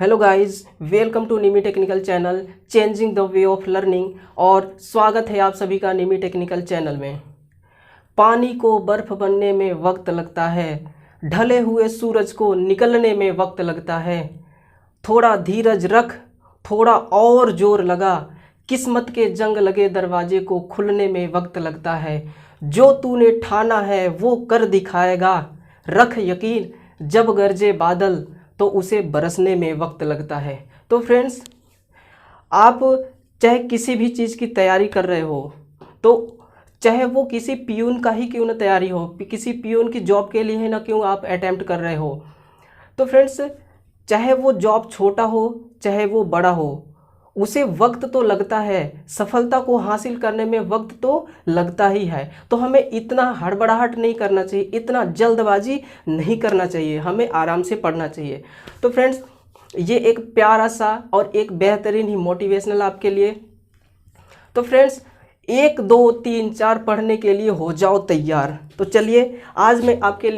Hello guys, welcome to Nimi technical channel changing the way of learning. और स्वागत है आप सभी का निमी टेक्निकल चैनल में। पानी को बर्फ बनने में वक्त लगता है, ढले हुए सूरज को निकलने में वक्त लगता है। थोड़ा धीरज रख, थोड़ा और जोर लगा, किस्मत के जंग लगे दरवाजे को खुलने में वक्त लगता है। जो तूने ठाना है वो कर दिखाएगा, रख यकीन, जब गरजे बादल तो उसे बरसने में वक्त लगता है। तो फ्रेंड्स, आप चाहे किसी भी चीज़ की तैयारी कर रहे हो, तो चाहे वो किसी पियून का ही क्यों ना तैयारी हो, किसी पियून की जॉब के लिए ही ना क्यों आप अटेम्प्ट कर रहे हो, तो फ्रेंड्स चाहे वो जॉब छोटा हो चाहे वो बड़ा हो, उसे वक्त तो लगता है। सफलता को हासिल करने में वक्त तो लगता ही है। तो हमें इतना हड़बड़ाहट नहीं करना चाहिए, इतना जल्दबाजी नहीं करना चाहिए, हमें आराम से पढ़ना चाहिए। तो फ्रेंड्स, ये एक प्यारा सा और एक बेहतरीन ही मोटिवेशनल आपके लिए। तो फ्रेंड्स, 1 2 3 4 पढ़ने के लिए हो जाओ तैयार। तो चलिए, आज मैं आपके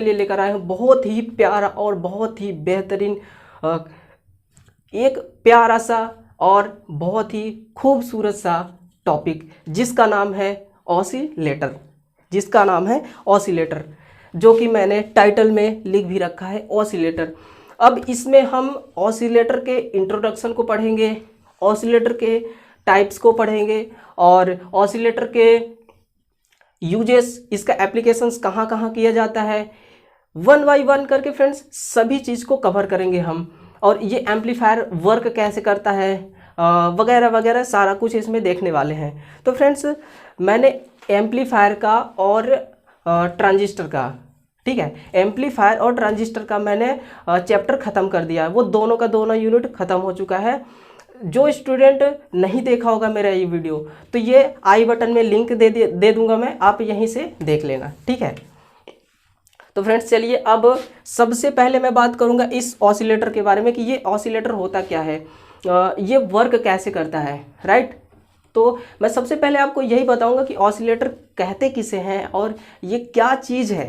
लिए लेकर आया हूँ बहुत ही प्यारा और बहुत ही बेहतरीन एक प्यारा सा और बहुत ही खूबसूरत सा टॉपिक, जिसका नाम है ऑसिलेटर। जो कि मैंने टाइटल में लिख भी रखा है, ऑसिलेटर। अब इसमें हम ऑसिलेटर के इंट्रोडक्शन को पढ़ेंगे, ऑसिलेटर के टाइप्स को पढ़ेंगे और ऑसिलेटर के यूजेस, इसका एप्लीकेशंस कहाँ कहाँ किया जाता है, 1 बाय 1 करके फ्रेंड्स सभी चीज़ को कवर करेंगे हम। और ये एम्पलीफायर वर्क कैसे करता है वगैरह वगैरह सारा कुछ इसमें देखने वाले हैं। तो फ्रेंड्स, मैंने एम्पलीफायर का और ट्रांजिस्टर का, ठीक है, एम्पलीफायर और ट्रांजिस्टर का मैंने चैप्टर ख़त्म कर दिया है। वो दोनों का दोनों यूनिट ख़त्म हो चुका है। जो स्टूडेंट नहीं देखा होगा मेरा ये वीडियो, तो ये आई बटन में लिंक दे दूंगा मैं, आप यहीं से देख लेना, ठीक है। तो फ्रेंड्स चलिए, अब सबसे पहले मैं बात करूंगा इस ऑसिलेटर के बारे में कि ये ऑसिलेटर होता क्या है, ये वर्क कैसे करता है, राइट। तो मैं सबसे पहले आपको यही बताऊंगा कि ऑसिलेटर कहते किसे हैं और ये क्या चीज़ है,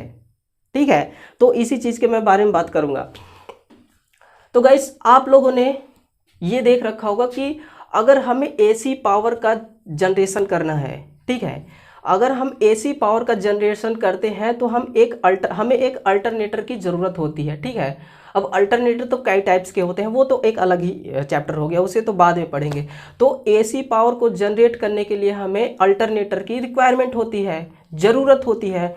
ठीक है। तो इसी चीज़ के मैं बारे में बात करूंगा। तो गाइस, आप लोगों ने ये देख रखा होगा कि अगर हमें एसी पावर का जनरेशन करना है, ठीक है, अगर हम एसी पावर का जनरेशन करते हैं तो हमें एक अल्टरनेटर की ज़रूरत होती है, ठीक है। अब अल्टरनेटर तो कई टाइप्स के होते हैं, वो तो एक अलग ही चैप्टर हो गया, उसे तो बाद में पढ़ेंगे। तो एसी पावर को जनरेट करने के लिए हमें अल्टरनेटर की रिक्वायरमेंट होती है, ज़रूरत होती है,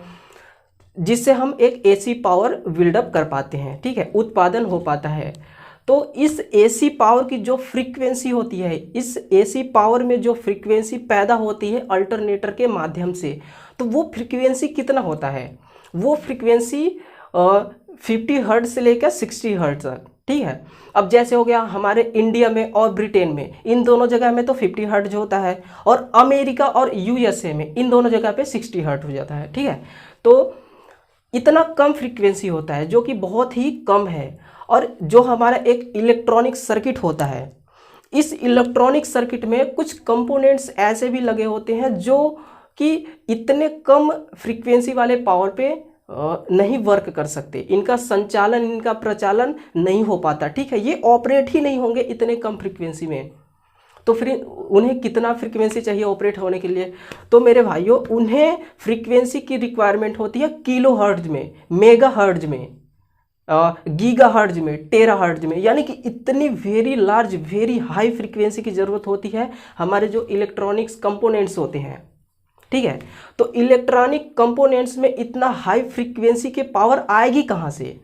जिससे हम एक एसी पावर बिल्डअप कर पाते हैं, ठीक है, उत्पादन हो पाता है। तो इस एसी पावर की जो फ्रीक्वेंसी होती है, इस एसी पावर में जो फ्रीक्वेंसी पैदा होती है अल्टरनेटर के माध्यम से, तो वो फ्रीक्वेंसी कितना होता है, वो फ्रीक्वेंसी 50 हर्ट्ज से लेकर 60 हर्ट्ज तक, ठीक है। अब जैसे हो गया हमारे इंडिया में और ब्रिटेन में, इन दोनों जगह में तो 50 हर्ट्ज होता है, और अमेरिका और यूएसए में इन दोनों जगह पे 60 हर्ट्ज हो जाता है, ठीक है। तो इतना कम फ्रीक्वेंसी होता है, जो कि बहुत ही कम है। और जो हमारा एक इलेक्ट्रॉनिक सर्किट होता है, इस इलेक्ट्रॉनिक सर्किट में कुछ कंपोनेंट्स ऐसे भी लगे होते हैं जो कि इतने कम फ्रीक्वेंसी वाले पावर पे नहीं वर्क कर सकते, इनका संचालन, इनका प्रचालन नहीं हो पाता, ठीक है, ये ऑपरेट ही नहीं होंगे इतने कम फ्रीक्वेंसी में। तो फिर उन्हें कितना फ्रीक्वेंसी चाहिए ऑपरेट होने के लिए? तो मेरे भाइयों, उन्हें फ्रीक्वेंसी की रिक्वायरमेंट होती है किलो हर्ट्ज में, मेगा हर्ट्ज में, गीगा हर्ट्ज में, टेरा हर्ट्ज में, यानी कि इतनी very large, very high frequency की ज़रूरत होती है हमारे जो इलेक्ट्रॉनिक्स कंपोनेंट्स होते हैं, ठीक है। तो इलेक्ट्रॉनिक कंपोनेंट्स में इतना हाई फ्रीक्वेंसी के पावर आएगी कहाँ से?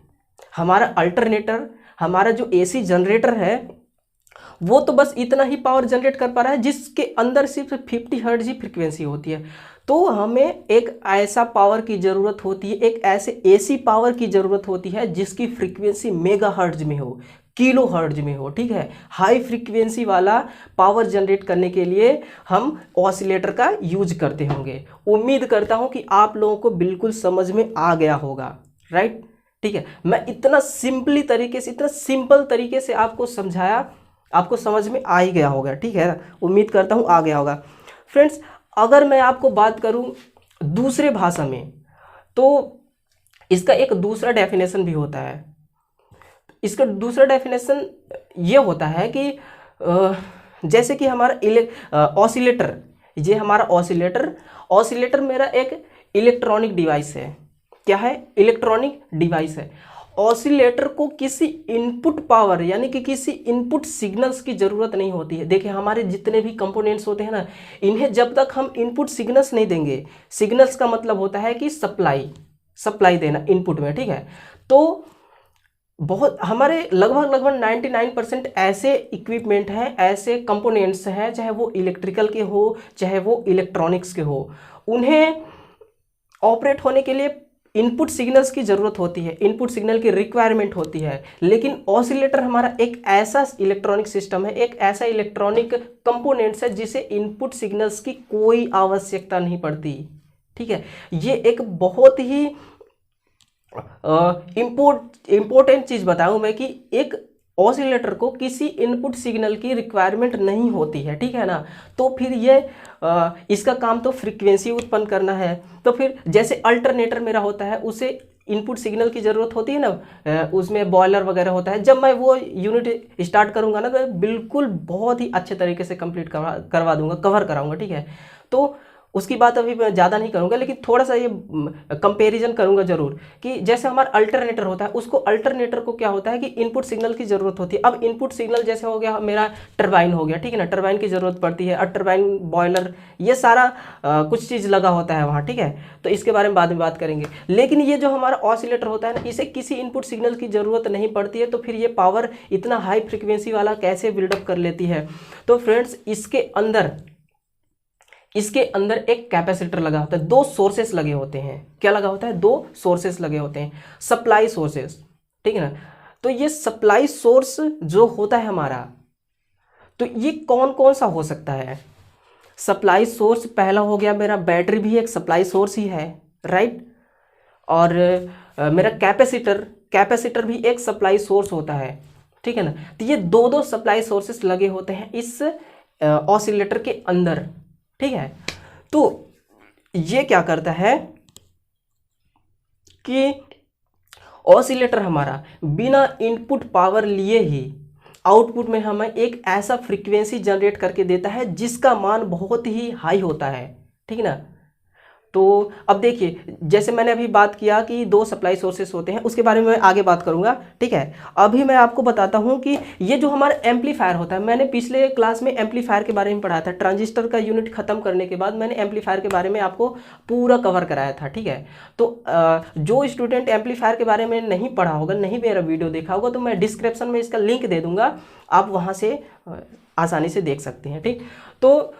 हमारा अल्टरनेटर, हमारा जो एसी जनरेटर है, वो तो बस इतना ही पावर जनरेट कर पा रहा है जिसके अंदर सिर्फ 50 हर्ट्ज ही फ्रीक्वेंसी होती है। तो हमें एक ऐसा पावर की ज़रूरत होती है, एक ऐसे एसी पावर की ज़रूरत होती है जिसकी फ्रीक्वेंसी मेगा हर्ट्ज में हो, किलो हर्ट्ज में हो, ठीक है। हाई फ्रीक्वेंसी वाला पावर जनरेट करने के लिए हम ऑसिलेटर का यूज करते होंगे। उम्मीद करता हूँ कि आप लोगों को बिल्कुल समझ में आ गया होगा, राइट, ठीक है। मैं इतना सिंपल तरीके से आपको समझाया, आपको समझ में आ ही गया होगा, ठीक है, उम्मीद करता हूँ आ गया होगा। फ्रेंड्स, अगर मैं आपको बात करूँ दूसरे भाषा में, तो इसका एक दूसरा डेफिनेशन भी होता है। इसका दूसरा डेफिनेशन ये होता है कि जैसे कि हमारा ऑसिलेटर, ये हमारा ऑसिलेटर मेरा एक इलेक्ट्रॉनिक डिवाइस है। क्या है? इलेक्ट्रॉनिक डिवाइस है। ऑसिलेटर को किसी इनपुट पावर यानी कि किसी इनपुट सिग्नल्स की ज़रूरत नहीं होती है। देखिए हमारे जितने भी कंपोनेंट्स होते हैं ना, इन्हें जब तक हम इनपुट सिग्नल्स नहीं देंगे, सिग्नल्स का मतलब होता है कि सप्लाई देना इनपुट में, ठीक है। तो बहुत हमारे लगभग 99% ऐसे इक्विपमेंट हैं, ऐसे कंपोनेंट्स हैं, चाहे वो इलेक्ट्रिकल के हो चाहे वो इलेक्ट्रॉनिक्स के हो, उन्हें ऑपरेट होने के लिए इनपुट सिग्नल्स की ज़रूरत होती है, इनपुट सिग्नल की रिक्वायरमेंट होती है। लेकिन ऑसिलेटर हमारा एक ऐसा इलेक्ट्रॉनिक सिस्टम है, एक ऐसा इलेक्ट्रॉनिक कंपोनेंट्स है जिसे इनपुट सिग्नल्स की कोई आवश्यकता नहीं पड़ती, ठीक है। ये एक बहुत ही इम्पोर्टेंट चीज़ बताऊं मैं कि एक ऑसिलेटर को किसी इनपुट सिग्नल की रिक्वायरमेंट नहीं होती है, ठीक है ना। तो फिर ये इसका काम तो फ्रीक्वेंसी उत्पन्न करना है। तो फिर जैसे अल्टरनेटर मेरा होता है, उसे इनपुट सिग्नल की ज़रूरत होती है ना, उसमें बॉयलर वगैरह होता है। जब मैं वो यूनिट स्टार्ट करूँगा ना, तो बिल्कुल बहुत ही अच्छे तरीके से कंप्लीट करवा दूंगा, कवर कराऊंगा, ठीक है। तो उसकी बात अभी मैं ज़्यादा नहीं करूँगा, लेकिन थोड़ा सा ये कंपैरिजन करूँगा ज़रूर कि जैसे हमारा अल्टरनेटर होता है, उसको अल्टरनेटर को क्या होता है कि इनपुट सिग्नल की ज़रूरत होती है। अब इनपुट सिग्नल जैसे हो गया मेरा टरबाइन हो गया, ठीक है ना, टरबाइन की ज़रूरत पड़ती है, और टरबाइन बॉयलर ये सारा कुछ चीज़ लगा होता है वहाँ, ठीक है। तो इसके बारे में बाद में बात करेंगे। लेकिन ये जो हमारा ऑसिलेटर होता है ना, इसे किसी इनपुट सिग्नल की ज़रूरत नहीं पड़ती है। तो फिर ये पावर इतना हाई फ्रिक्वेंसी वाला कैसे बिल्डअप कर लेती है? तो फ्रेंड्स इसके अंदर एक कैपेसिटर लगा होता है, दो सोर्सेस लगे होते हैं। क्या लगा होता है? दो सोर्सेस लगे होते हैं, सप्लाई सोर्सेस, ठीक है ना। तो ये सप्लाई सोर्स जो होता है हमारा, तो ये कौन कौन सा हो सकता है? सप्लाई सोर्स पहला हो गया मेरा, बैटरी भी एक सप्लाई सोर्स ही है, राइट। और मेरा कैपेसिटर भी एक सप्लाई सोर्स होता है, ठीक है ना। तो ये दो सप्लाई सोर्सेस लगे होते हैं इस ऑसिलेटर के अंदर, ठीक है। तो ये क्या करता है कि ऑसिलेटर हमारा बिना इनपुट पावर लिए ही आउटपुट में हमें एक ऐसा फ्रीक्वेंसी जनरेट करके देता है जिसका मान बहुत ही हाई होता है, ठीक है ना। तो अब देखिए, जैसे मैंने अभी बात किया कि दो सप्लाई सोर्सेस होते हैं, उसके बारे में मैं आगे बात करूंगा, ठीक है। अभी मैं आपको बताता हूं कि ये जो हमारा एम्पलीफायर होता है, मैंने पिछले क्लास में एम्पलीफायर के बारे में पढ़ाया था। ट्रांजिस्टर का यूनिट खत्म करने के बाद मैंने एम्पलीफायर के बारे में आपको पूरा कवर कराया था, ठीक है। तो जो स्टूडेंट एम्पलीफायर के बारे में नहीं पढ़ा होगा, नहीं मेरा वीडियो देखा होगा, तो मैं डिस्क्रिप्शन में इसका लिंक दे दूंगा, आप वहाँ से आसानी से देख सकते हैं, ठीक। तो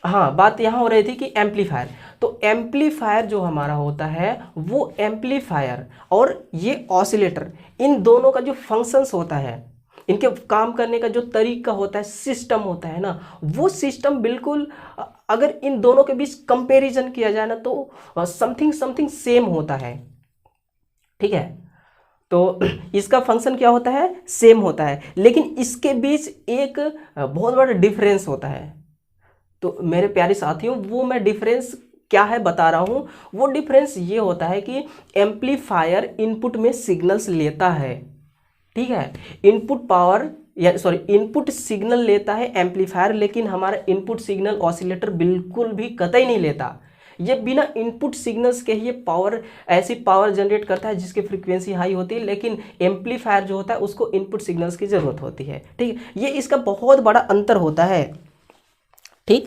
हाँ, बात यहाँ हो रही थी कि एम्पलीफायर, तो एम्पलीफायर जो हमारा होता है, वो एम्पलीफायर और ये ऑसिलेटर, इन दोनों का जो फंक्शंस होता है, इनके काम करने का जो तरीका होता है, सिस्टम होता है ना, वो सिस्टम बिल्कुल अगर इन दोनों के बीच कंपैरिजन किया जाए ना, तो समथिंग सेम होता है, ठीक है। तो इसका फंक्शन क्या होता है? सेम होता है, लेकिन इसके बीच एक बहुत बड़ा डिफरेंस होता है। तो मेरे प्यारे साथियों, वो मैं डिफरेंस क्या है बता रहा हूँ। वो डिफरेंस ये होता है कि एम्पलीफायर इनपुट में सिग्नल्स लेता है, ठीक है, इनपुट सिग्नल लेता है एम्पलीफायर, लेकिन हमारा इनपुट सिग्नल ऑसिलेटर बिल्कुल भी कतई नहीं लेता। ये बिना इनपुट सिग्नल्स के ही ऐसी पावर जनरेट करता है जिसकी फ्रीक्वेंसी हाई होती है, लेकिन एम्पलीफायर जो होता है उसको इनपुट सिग्नल्स की ज़रूरत होती है, ठीक है। ये इसका बहुत बड़ा अंतर होता है, ठीक।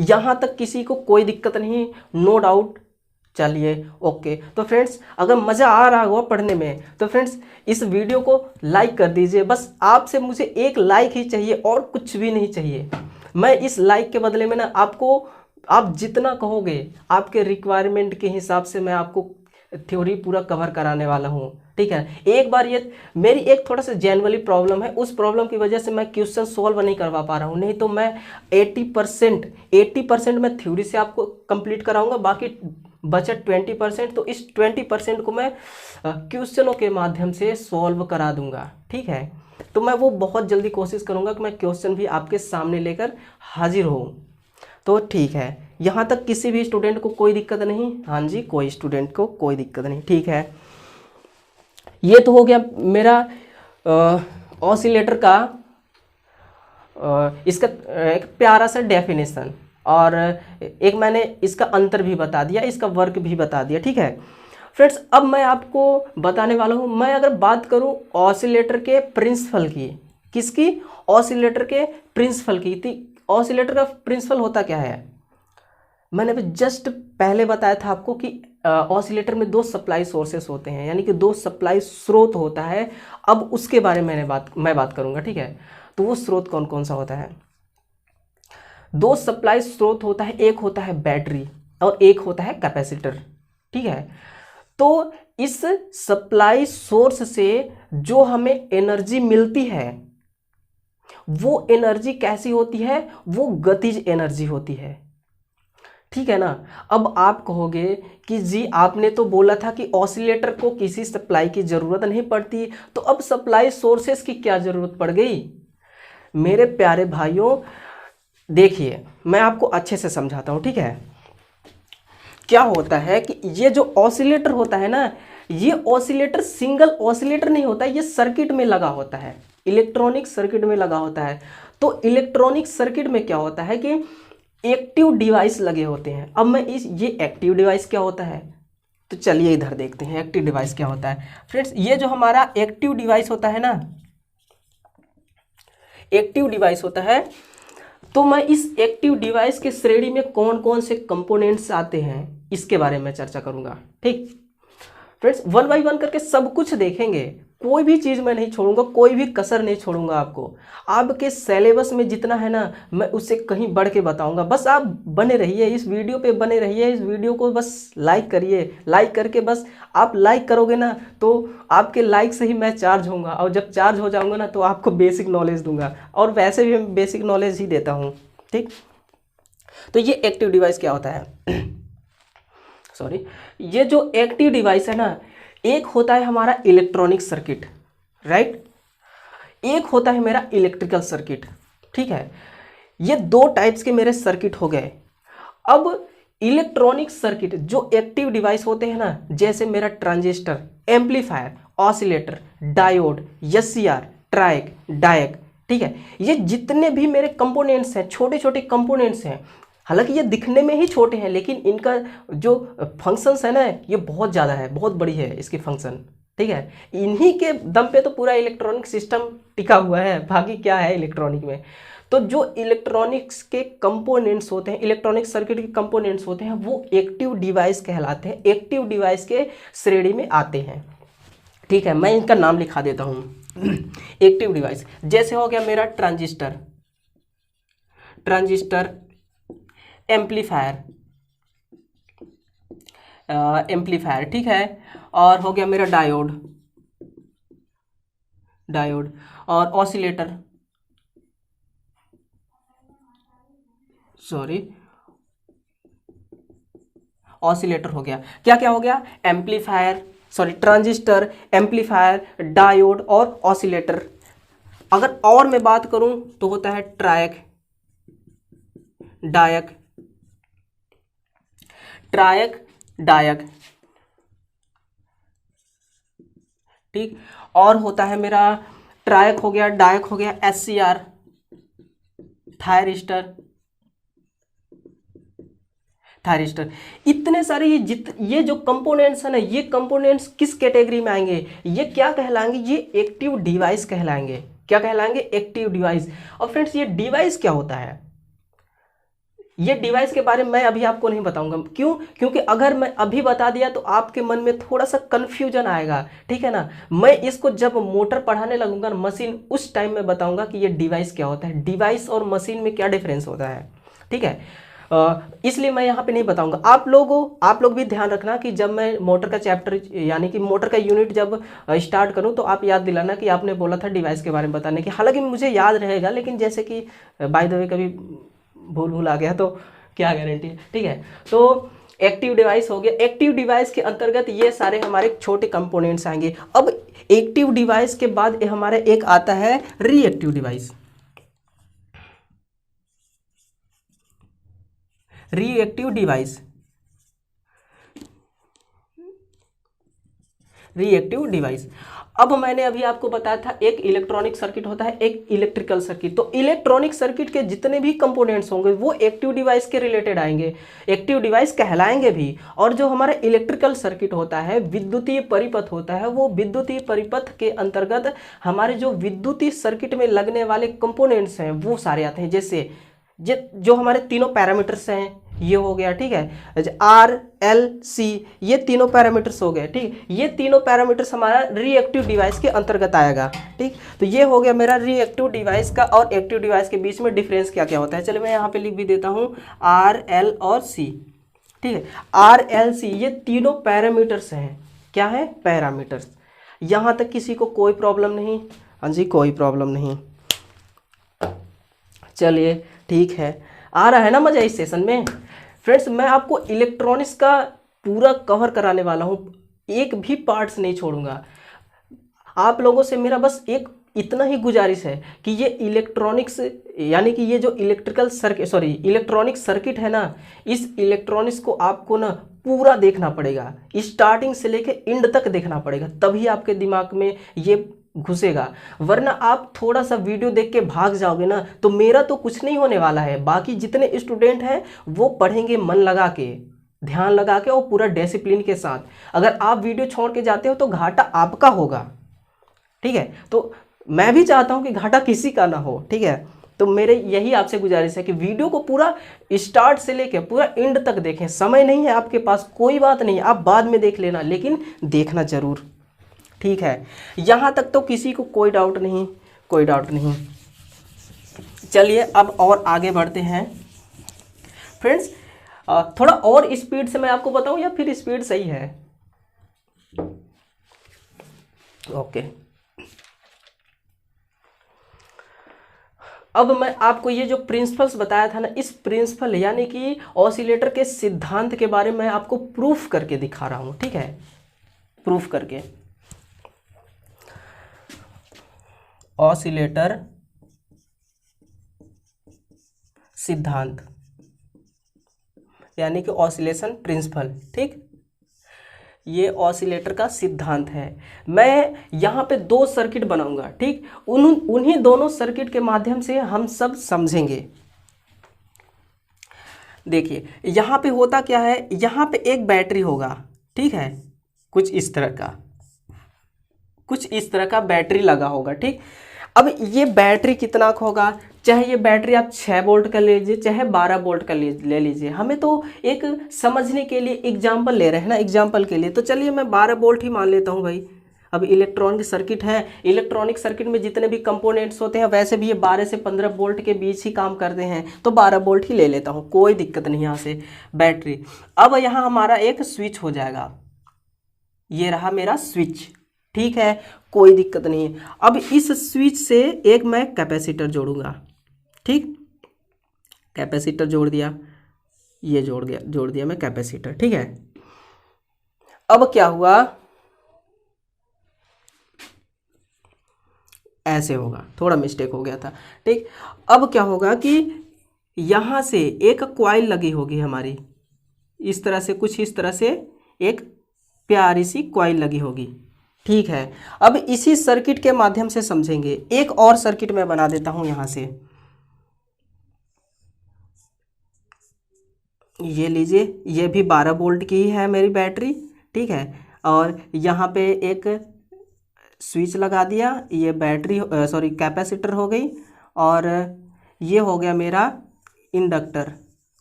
यहाँ तक किसी को कोई दिक्कत नहीं, नो डाउट। चलिए ओके। तो फ्रेंड्स, अगर मज़ा आ रहा हो पढ़ने में, तो फ्रेंड्स इस वीडियो को लाइक कर दीजिए। बस आपसे मुझे एक लाइक ही चाहिए और कुछ भी नहीं चाहिए। मैं इस लाइक के बदले में ना आप जितना कहोगे, आपके रिक्वायरमेंट के हिसाब से मैं आपको थ्योरी पूरा कवर कराने वाला हूँ, ठीक है। एक बार ये मेरी एक थोड़ा सा जेन्युइनली प्रॉब्लम है, उस प्रॉब्लम की वजह से मैं क्वेश्चन सॉल्व नहीं करवा पा रहा हूँ। नहीं तो मैं 80% मैं थ्योरी से आपको कंप्लीट कराऊंगा, बाकी बचत 20%, तो इस 20% को मैं क्वेश्चनों के माध्यम से सॉल्व करा दूंगा, ठीक है। तो मैं वो बहुत जल्दी कोशिश करूंगा कि मैं क्वेश्चन भी आपके सामने लेकर हाजिर हूँ। तो ठीक है, यहाँ तक किसी भी स्टूडेंट को कोई दिक्कत नहीं? हाँ जी, कोई स्टूडेंट को कोई दिक्कत नहीं, ठीक है। ये तो हो गया मेरा ऑसिलेटर का इसका एक प्यारा सा डेफिनेशन, और एक मैंने इसका अंतर भी बता दिया, इसका वर्क भी बता दिया। ठीक है फ्रेंड्स, अब मैं आपको बताने वाला हूँ, मैं अगर बात करूँ ऑसिलेटर के प्रिंसिपल की, किसकी, ऑसिलेटर के प्रिंसिपल की। तो ऑसिलेटर का प्रिंसिपल होता क्या है, मैंने अभी जस्ट पहले बताया था आपको कि ऑसिलेटर में दो सप्लाई सोर्सेस होते हैं, यानी कि दो सप्लाई स्रोत होता है। अब उसके बारे में मैं बात करूंगा। ठीक है, तो वो स्रोत कौन कौन सा होता है, दो सप्लाई स्रोत होता है, एक होता है बैटरी और एक होता है कैपेसिटर। ठीक है, तो इस सप्लाई सोर्स से जो हमें एनर्जी मिलती है वो एनर्जी कैसी होती है, वो गतिज एनर्जी होती है। ठीक है ना। अब आप कहोगे कि जी आपने तो बोला था कि ऑसिलेटर को किसी सप्लाई की जरूरत नहीं पड़ती, तो अब सप्लाई सोर्सेस की क्या जरूरत पड़ गई। मेरे प्यारे भाइयों देखिए, मैं आपको अच्छे से समझाता हूं। ठीक है, क्या होता है कि ये जो ऑसिलेटर होता है ना, ये ऑसिलेटर सिंगल ऑसिलेटर नहीं होता, ये सर्किट में लगा होता है, इलेक्ट्रॉनिक सर्किट में लगा होता है। तो इलेक्ट्रॉनिक सर्किट में क्या होता है कि एक्टिव डिवाइस लगे होते हैं। अब मैं ये एक्टिव डिवाइस क्या होता है, तो चलिए इधर देखते हैं एक्टिव डिवाइस क्या होता है। फ्रेंड्स, ये जो हमारा एक्टिव डिवाइस होता है ना, एक्टिव डिवाइस होता है, तो मैं इस एक्टिव डिवाइस के श्रेणी में कौन कौन से कंपोनेंट्स आते हैं इसके बारे में चर्चा करूंगा। ठीक फ्रेंड्स, वन बाय वन करके सब कुछ देखेंगे, कोई भी चीज़ मैं नहीं छोड़ूंगा, कोई भी कसर नहीं छोड़ूंगा। आपके सिलेबस में जितना है ना, मैं उससे कहीं बढ़ के बताऊंगा। बस आप बने रहिए, इस वीडियो पे बने रहिए, इस वीडियो को बस लाइक करिए, लाइक करके बस आप लाइक करोगे ना, तो आपके लाइक से ही मैं चार्ज होऊंगा, और जब चार्ज हो जाऊंगा ना तो आपको बेसिक नॉलेज दूंगा, और वैसे भी मैं बेसिक नॉलेज ही देता हूँ। ठीक, तो ये एक्टिव डिवाइस क्या होता है सॉरी, ये जो एक्टिव डिवाइस है ना, एक होता है हमारा इलेक्ट्रॉनिक सर्किट, राइट, एक होता है मेरा इलेक्ट्रिकल सर्किट। ठीक है, ये दो टाइप्स के मेरे सर्किट हो गए। अब इलेक्ट्रॉनिक सर्किट जो एक्टिव डिवाइस होते हैं ना, जैसे मेरा transistor, amplifier, oscillator, diode, SCR, triac, diac. ठीक है, ये जितने भी मेरे कंपोनेंट्स हैं, छोटे छोटे कंपोनेंट्स हैं, हालांकि ये दिखने में ही छोटे हैं, लेकिन इनका जो फंक्शंस है ना, ये बहुत ज़्यादा है, बहुत बड़ी है इसकी फंक्शन। ठीक है, इन्हीं के दम पे तो पूरा इलेक्ट्रॉनिक सिस्टम टिका हुआ है, बाकी क्या है इलेक्ट्रॉनिक में। तो जो इलेक्ट्रॉनिक्स के कंपोनेंट्स होते हैं, इलेक्ट्रॉनिक सर्किट के कंपोनेंट्स होते हैं, वो एक्टिव डिवाइस कहलाते हैं, एक्टिव डिवाइस के श्रेणी में आते हैं। ठीक है, मैं इनका नाम लिखा देता हूँ एक्टिव डिवाइस। जैसे हो गया मेरा ट्रांजिस्टर, एम्पलीफायर, ठीक है, और हो गया मेरा डायोड और ऑसिलेटर, ऑसिलेटर हो गया। क्या क्या हो गया, ट्रांजिस्टर, एम्पलीफायर, डायोड और ऑसिलेटर। अगर और मैं बात करूं तो होता है ट्रायक, डायक। ठीक, और होता है मेरा ट्रायक हो गया, डायक हो गया, एससीआर, थायरिस्टर। इतने सारे ये जो कंपोनेंट्स है ना, ये कंपोनेंट्स किस कैटेगरी में आएंगे, ये क्या कहलाएंगे, ये एक्टिव डिवाइस कहलाएंगे। क्या कहलाएंगे, एक्टिव डिवाइस। और फ्रेंड्स, ये डिवाइस क्या होता है, ये डिवाइस के बारे में मैं अभी आपको नहीं बताऊंगा। क्यों, क्योंकि अगर मैं अभी बता दिया तो आपके मन में थोड़ा सा कंफ्यूजन आएगा। ठीक है ना, मैं इसको जब मोटर पढ़ाने लगूंगा ना, मशीन, उस टाइम में बताऊंगा कि ये डिवाइस क्या होता है, डिवाइस और मशीन में क्या डिफरेंस होता है। ठीक है, इसलिए मैं यहाँ पे नहीं बताऊंगा। आप लोग भी ध्यान रखना कि जब मैं मोटर का चैप्टर यानी कि मोटर का यूनिट जब स्टार्ट करूँ तो आप याद दिलाना कि आपने बोला था डिवाइस के बारे में बताने की। हालांकि मुझे याद रहेगा, लेकिन जैसे कि बाय द वे कभी भूल आ गया तो क्या गारंटी है। ठीक है, तो एक्टिव डिवाइस हो गया। एक्टिव डिवाइस के अंतर्गत ये सारे हमारे छोटे कंपोनेंट्स आएंगे। अब एक्टिव डिवाइस के बाद हमारे एक आता है रिएक्टिव डिवाइस। Reactive device. अब मैंने अभी आपको बताया था एक इलेक्ट्रॉनिक सर्किट होता है, एक इलेक्ट्रिकल सर्किट। तो इलेक्ट्रॉनिक सर्किट के जितने भी कंपोनेंट्स होंगे वो एक्टिव डिवाइस के रिलेटेड आएंगे, एक्टिव डिवाइस कहलाएंगे भी। और जो हमारा इलेक्ट्रिकल सर्किट होता है, विद्युतीय परिपथ होता है, वो विद्युतीय परिपथ के अंतर्गत हमारे जो विद्युतीय सर्किट में लगने वाले कंपोनेंट्स हैं वो सारे आते हैं। जैसे जो हमारे तीनों पैरामीटर्स हैं, ये हो गया, ठीक है, आर एल सी, ये तीनों पैरामीटर्स हो गए, ठीक। ये तीनों पैरामीटर्स हमारा रिएक्टिव डिवाइस के अंतर्गत आएगा, ठीक। तो ये हो गया मेरा रिएक्टिव डिवाइस का और एक्टिव डिवाइस के बीच में डिफरेंस क्या क्या होता है। चलिए मैं यहाँ पे लिख भी देता हूँ आर एल और सी, ठीक है। आर एल सी ये तीनों पैरामीटर्स हैं, क्या है, पैरामीटर्स। यहाँ तक किसी को कोई प्रॉब्लम नहीं? हाँ जी, कोई प्रॉब्लम नहीं। चलिए ठीक है, आ रहा है ना मज़ा इस सेशन में। फ्रेंड्स मैं आपको इलेक्ट्रॉनिक्स का पूरा कवर कराने वाला हूँ, एक भी पार्ट्स नहीं छोड़ूंगा। आप लोगों से मेरा बस एक इतना ही गुजारिश है कि ये इलेक्ट्रॉनिक्स यानी कि ये जो इलेक्ट्रॉनिक सर्किट है ना, इस इलेक्ट्रॉनिक्स को आपको ना पूरा देखना पड़ेगा, स्टार्टिंग से लेके एंड तक देखना पड़ेगा, तभी आपके दिमाग में ये घुसेगा। वरना आप थोड़ा सा वीडियो देख के भाग जाओगे ना तो मेरा तो कुछ नहीं होने वाला है। बाकी जितने स्टूडेंट हैं वो पढ़ेंगे मन लगा के, ध्यान लगा के और पूरा डिसिप्लिन के साथ। अगर आप वीडियो छोड़ के जाते हो तो घाटा आपका होगा, ठीक है। तो मैं भी चाहता हूं कि घाटा किसी का ना हो, ठीक है। तो मेरे यही आपसे गुजारिश है कि वीडियो को पूरा स्टार्ट से लेके पूरा एंड तक देखें। समय नहीं है आपके पास, कोई बात नहीं, आप बाद में देख लेना, लेकिन देखना जरूर, ठीक है। यहाँ तक तो किसी को कोई डाउट नहीं, कोई डाउट नहीं। चलिए अब और आगे बढ़ते हैं फ्रेंड्स। थोड़ा और स्पीड से मैं आपको बताऊं या फिर स्पीड सही है? ओके। अब मैं आपको ये जो प्रिंसिपल्स बताया था ना, इस प्रिंसिपल यानी कि ऑसिलेटर के सिद्धांत के बारे में आपको प्रूफ करके दिखा रहा हूं, ठीक है, प्रूफ करके। ऑसिलेटर सिद्धांत यानी कि ऑसिलेशन प्रिंसिपल, ठीक। ये ऑसिलेटर का सिद्धांत है। मैं यहाँ पे दो सर्किट बनाऊंगा, ठीक। उन्हीं दोनों सर्किट के माध्यम से हम सब समझेंगे। देखिए यहाँ पे होता क्या है, यहाँ पे एक बैटरी होगा, ठीक है, कुछ इस तरह का बैटरी लगा होगा, ठीक। अब ये बैटरी कितना होगा, चाहे ये बैटरी आप 6 वोल्ट का ले लीजिए चाहे 12 वोल्ट का ले लीजिए, हमें तो एक समझने के लिए एग्जाम्पल ले रहे हैं ना, एग्जाम्पल के लिए। तो चलिए मैं 12 वोल्ट ही मान लेता हूँ भाई। अब इलेक्ट्रॉनिक सर्किट है, इलेक्ट्रॉनिक सर्किट में जितने भी कंपोनेंट्स होते हैं वैसे भी ये 12 से 15 वोल्ट के बीच ही काम करते हैं, तो 12 वोल्ट ही ले लेता हूँ, कोई दिक्कत नहीं यहाँ से बैटरी। अब यहाँ हमारा एक स्विच हो जाएगा, ये रहा मेरा स्विच, ठीक है, कोई दिक्कत नहीं। अब इस स्विच से एक मैं कैपेसिटर जोड़ूंगा, ठीक, कैपेसिटर जोड़ दिया, ये जोड़ दिया मैं कैपेसिटर, ठीक है। अब क्या हुआ, ऐसे होगा, थोड़ा मिस्टेक हो गया था, ठीक। अब क्या होगा कि यहां से एक कॉइल लगी होगी हमारी, इस तरह से, कुछ इस तरह से एक प्यारी सी कॉइल लगी होगी, ठीक है। अब इसी सर्किट के माध्यम से समझेंगे। एक और सर्किट मैं बना देता हूं यहां से, ये लीजिए, ये भी 12 वोल्ट की ही है मेरी बैटरी, ठीक है। और यहाँ पे एक स्विच लगा दिया, ये बैटरी कैपेसिटर हो गई, और ये हो गया मेरा इंडक्टर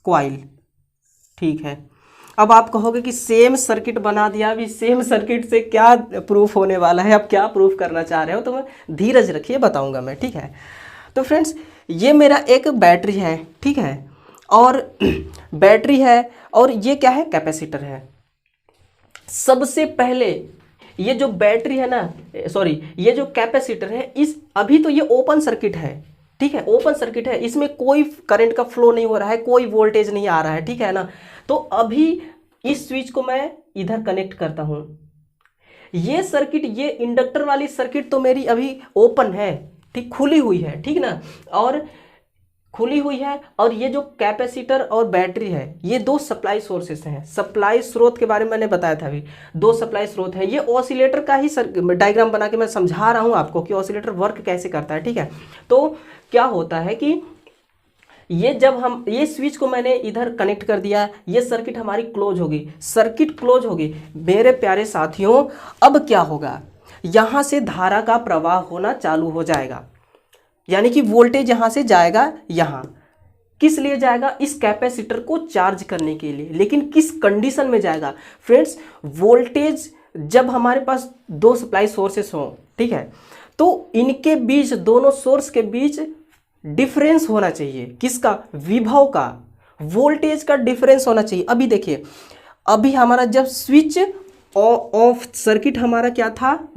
कॉइल, ठीक है। अब आप कहोगे कि सेम सर्किट बना दिया, अभी सेम सर्किट से क्या प्रूफ होने वाला है, अब क्या प्रूफ करना चाह रहे हो, तो मैं धीरज रखिए, बताऊंगा मैं, ठीक है। तो फ्रेंड्स ये मेरा एक बैटरी है, ठीक है, और बैटरी है, और ये क्या है, कैपेसिटर है। सबसे पहले ये जो बैटरी है ना, ये जो कैपेसिटर है, इस अभी तो ये ओपन सर्किट है, ठीक है, ओपन सर्किट है, इसमें कोई करंट का फ्लो नहीं हो रहा है, कोई वोल्टेज नहीं आ रहा है, ठीक है ना। तो अभी इस स्विच को मैं इधर कनेक्ट करता हूं, ये सर्किट, ये इंडक्टर वाली सर्किट तो मेरी अभी ओपन है, ठीक, खुली हुई है, ठीक ना। और खुली हुई है, और ये जो कैपेसिटर और बैटरी है ये दो सप्लाई सोर्सेस हैं। सप्लाई स्रोत के बारे में मैंने बताया था अभी, दो सप्लाई स्रोत है। ये ऑसिलेटर का ही डायग्राम बना के मैं समझा रहा हूँ आपको कि ऑसिलेटर वर्क कैसे करता है, ठीक है। तो क्या होता है कि ये जब हम ये स्विच को मैंने इधर कनेक्ट कर दिया, ये सर्किट हमारी क्लोज होगी, सर्किट क्लोज होगी। मेरे प्यारे साथियों, अब क्या होगा, यहाँ से धारा का प्रवाह होना चालू हो जाएगा, यानी कि वोल्टेज यहाँ से जाएगा यहाँ। किस लिए जाएगा, इस कैपेसिटर को चार्ज करने के लिए। लेकिन किस कंडीशन में जाएगा फ्रेंड्स, वोल्टेज जब हमारे पास दो सप्लाई सोर्सेस हों, ठीक है, तो इनके बीच, दोनों सोर्स के बीच डिफरेंस होना चाहिए। किसका, विभव का, वोल्टेज का डिफरेंस होना चाहिए। अभी देखिए, अभी हमारा जब स्विच ऑफ, सर्किट हमारा क्या था,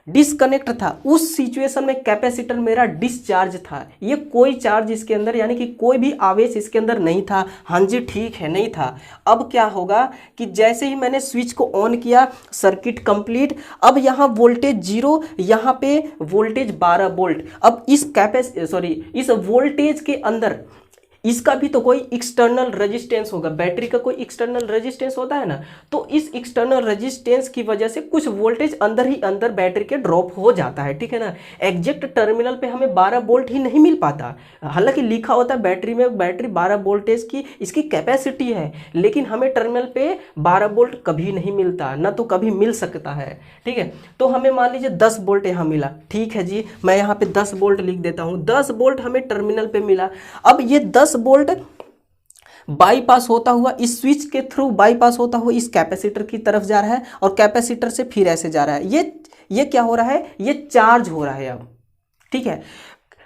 डिस्कनेक्ट था, उस सिचुएशन में कैपेसिटर मेरा डिस्चार्ज था। ये कोई चार्ज इसके अंदर, यानी कि कोई भी आवेश इसके अंदर नहीं था। हाँ जी ठीक है, नहीं था। अब क्या होगा कि जैसे ही मैंने स्विच को ऑन किया, सर्किट कंप्लीट। अब यहाँ वोल्टेज 0, यहाँ पे वोल्टेज 12 वोल्ट। अब इस इस वोल्टेज के अंदर इसका भी तो कोई एक्सटर्नल रेजिस्टेंस होगा, बैटरी का कोई एक्सटर्नल रेजिस्टेंस होता है ना, तो इस एक्सटर्नल रेजिस्टेंस की वजह से कुछ वोल्टेज अंदर ही अंदर बैटरी के ड्रॉप हो जाता है, ठीक है ना। एग्जैक्ट टर्मिनल पे हमें 12 वोल्ट ही नहीं मिल पाता, हालांकि लिखा होता है बैटरी में, बैटरी 12 वोल्टेज की इसकी कैपेसिटी है, लेकिन हमें टर्मिनल पे 12 वोल्ट कभी नहीं मिलता, ना तो कभी मिल सकता है, ठीक है। तो हमें मान लीजिए 10 वोल्ट यहाँ मिला, ठीक है जी, मैं यहाँ पे 10 वोल्ट लिख देता हूँ। 10 वोल्ट हमें टर्मिनल पे मिला। अब ये 10 वोल्ट बाईपास होता हुआ, इस स्विच के थ्रू बाईपास होता हुआ इस कैपेसिटर की तरफ जा रहा है, और कैपेसिटर से फिर ऐसे जा रहा है। ये क्या हो रहा है, ये चार्ज हो रहा है अब, ठीक है।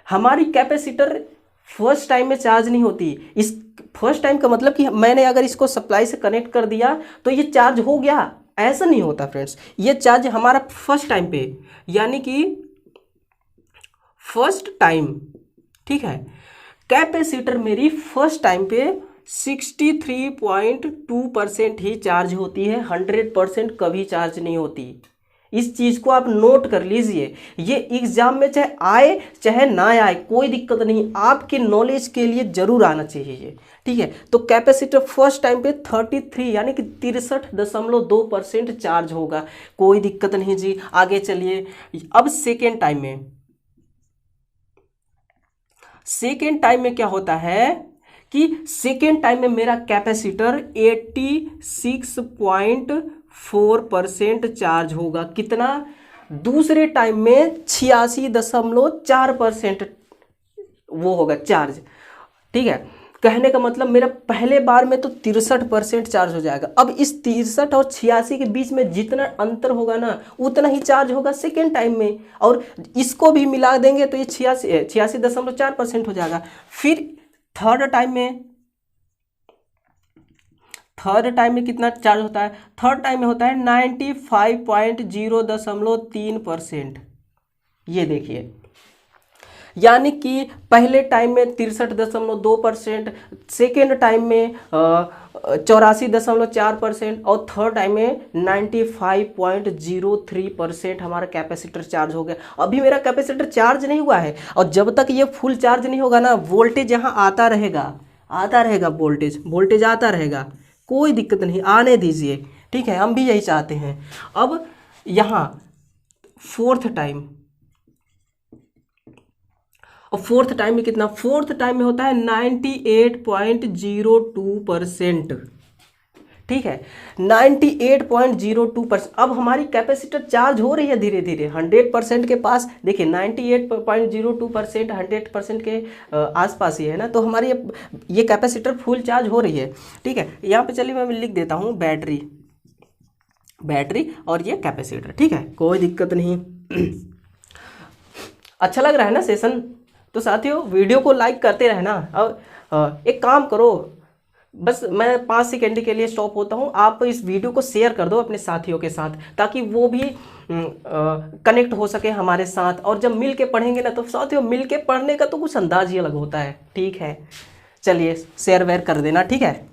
हमारी कैपेसिटर फर्स्ट टाइम में चार्ज नहीं होती। इस फर्स्ट टाइम का मतलब कि मैंने अगर इसको सप्लाई से कनेक्ट कर दिया तो ये चार्ज हो गया, ऐसा नहीं होता फ्रेंड्स। ये चार्ज हमारा फर्स्ट टाइम पे, यानी कि फर्स्ट टाइम, ठीक है, कैपेसिटर मेरी फर्स्ट टाइम पे 63.2% ही चार्ज होती है, 100% कभी चार्ज नहीं होती। इस चीज को आप नोट कर लीजिए, ये एग्जाम में चाहे आए चाहे ना आए कोई दिक्कत नहीं, आपके नॉलेज के लिए जरूर आना चाहिए, ठीक है। तो कैपेसिटर फर्स्ट टाइम पे 33 यानी कि 63.2% चार्ज होगा, कोई दिक्कत नहीं जी। आगे चलिए, अब सेकेंड टाइम में क्या होता है कि सेकेंड टाइम में मेरा कैपेसिटर 86.4% चार्ज होगा। कितना, दूसरे टाइम में 86.4% वो होगा चार्ज, ठीक है। कहने का मतलब मेरा पहले बार में तो 63% चार्ज हो जाएगा। अब इस 63 और 86 के बीच में जितना अंतर होगा ना, उतना ही चार्ज होगा सेकेंड टाइम में, और इसको भी मिला देंगे तो ये 86.4% हो जाएगा। फिर थर्ड टाइम में कितना चार्ज होता है, थर्ड टाइम में होता है 95.0.3%। ये देखिए, यानी कि पहले टाइम में 63.2%, सेकेंड टाइम में 84.4% और थर्ड टाइम में 95.03% हमारा कैपेसिटर चार्ज हो गया। अभी मेरा कैपेसिटर चार्ज नहीं हुआ है, और जब तक ये फुल चार्ज नहीं होगा ना, वोल्टेज यहाँ आता रहेगा, वोल्टेज आता रहेगा, कोई दिक्कत नहीं, आने दीजिए, ठीक है। हम भी यही चाहते हैं। अब यहाँ फोर्थ टाइम, और फोर्थ टाइम में कितना, फोर्थ टाइम में होता है 98.02%, ठीक है, 98.02%। अब हमारी कैपेसिटर चार्ज हो रही है धीरे धीरे 100% के पास। देखिए 98.02% 100% के आसपास ही है ना, तो हमारी ये कैपेसिटर फुल चार्ज हो रही है, ठीक है। यहाँ पे चलिए मैं लिख देता हूँ बैटरी और ये कैपेसिटर, ठीक है, कोई दिक्कत नहीं। अच्छा लग रहा है ना सेशन, तो साथियों वीडियो को लाइक करते रहना। अब एक काम करो, बस मैं 5 सेकेंड के लिए स्टॉप होता हूँ, आप इस वीडियो को शेयर कर दो अपने साथियों के साथ, ताकि वो भी कनेक्ट हो सके हमारे साथ। और जब मिल के पढ़ेंगे ना, तो साथियों मिल के पढ़ने का तो कुछ अंदाज ही अलग होता है, ठीक है। चलिए शेयर वेयर कर देना, ठीक है।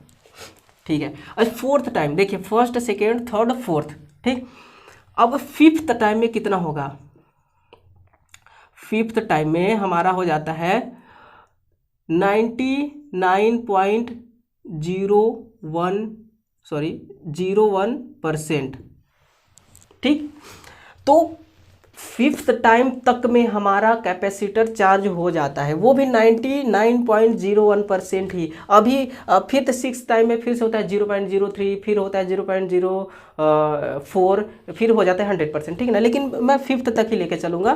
और फोर्थ टाइम देखिए, फर्स्ट सेकेंड थर्ड फोर्थ, ठीक। अब फिफ्थ टाइम में कितना होगा, फिफ्थ टाइम में हमारा हो जाता है 99.01% ठीक। तो फिफ्थ टाइम तक में हमारा कैपेसिटर चार्ज हो जाता है, वो भी 99.01% ही। अभी फिफ्थ सिक्स टाइम में फिर से होता है 0.03, फिर होता है 0.04, फिर हो जाता है 100%, ठीक है ना। लेकिन मैं फिफ्थ तक ही लेके चलूँगा।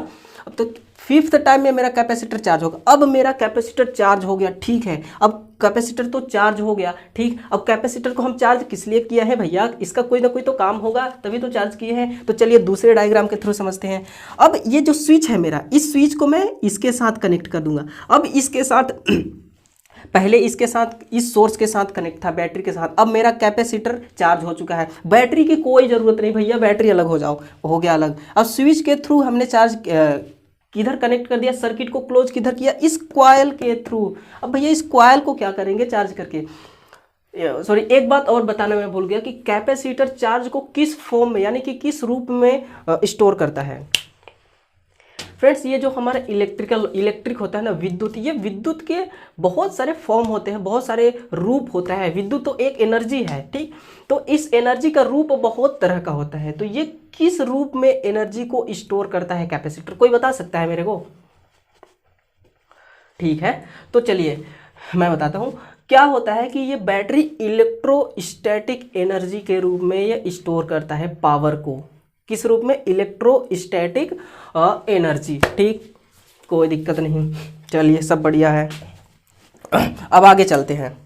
अब तो फिफ्थ टाइम में मेरा कैपेसिटर चार्ज होगा। अब मेरा कैपेसिटर चार्ज हो गया, ठीक है। अब कैपेसिटर तो चार्ज हो गया, ठीक। अब कैपेसिटर को हम चार्ज किस लिए किया है भैया, इसका कोई ना कोई तो काम होगा, तभी तो चार्ज किए हैं। तो चलिए दूसरे डायग्राम के थ्रू समझते हैं। अब ये जो स्विच है मेरा, इस स्विच को मैं इसके साथ कनेक्ट कर दूंगा। अब इसके साथ पहले इसके साथ, इस सोर्स के साथ कनेक्ट था, बैटरी के साथ। अब मेरा कैपेसिटर चार्ज हो चुका है, बैटरी की कोई ज़रूरत नहीं भैया, बैटरी अलग हो जाओ, हो गया अलग। अब स्विच के थ्रू हमने चार्ज किधर कनेक्ट कर दिया, सर्किट को क्लोज किधर किया, इस कॉइल के थ्रू। अब भैया इस कॉइल को क्या करेंगे चार्ज करके, सॉरी एक बात और बताना मैं भूल गया कि कैपेसिटर चार्ज को किस फॉर्म में यानी कि किस रूप में स्टोर करता है। फ्रेंड्स ये जो हमारा इलेक्ट्रिक होता है ना, विद्युत, ये विद्युत के बहुत सारे फॉर्म होते हैं, बहुत सारे रूप होता है। विद्युत तो एक एनर्जी है, ठीक। तो इस एनर्जी का रूप बहुत तरह का होता है। तो ये किस रूप में एनर्जी को स्टोर करता है कैपेसिटर, कोई बता सकता है मेरे को? ठीक है, तो चलिए मैं बताता हूँ। क्या होता है कि ये बैटरी इलेक्ट्रोस्टैटिक एनर्जी के रूप में ये स्टोर करता है पावर को। किस रूप में? इलेक्ट्रोस्टैटिक एनर्जी, ठीक। कोई दिक्कत नहीं, चलिए सब बढ़िया है। अब आगे चलते हैं।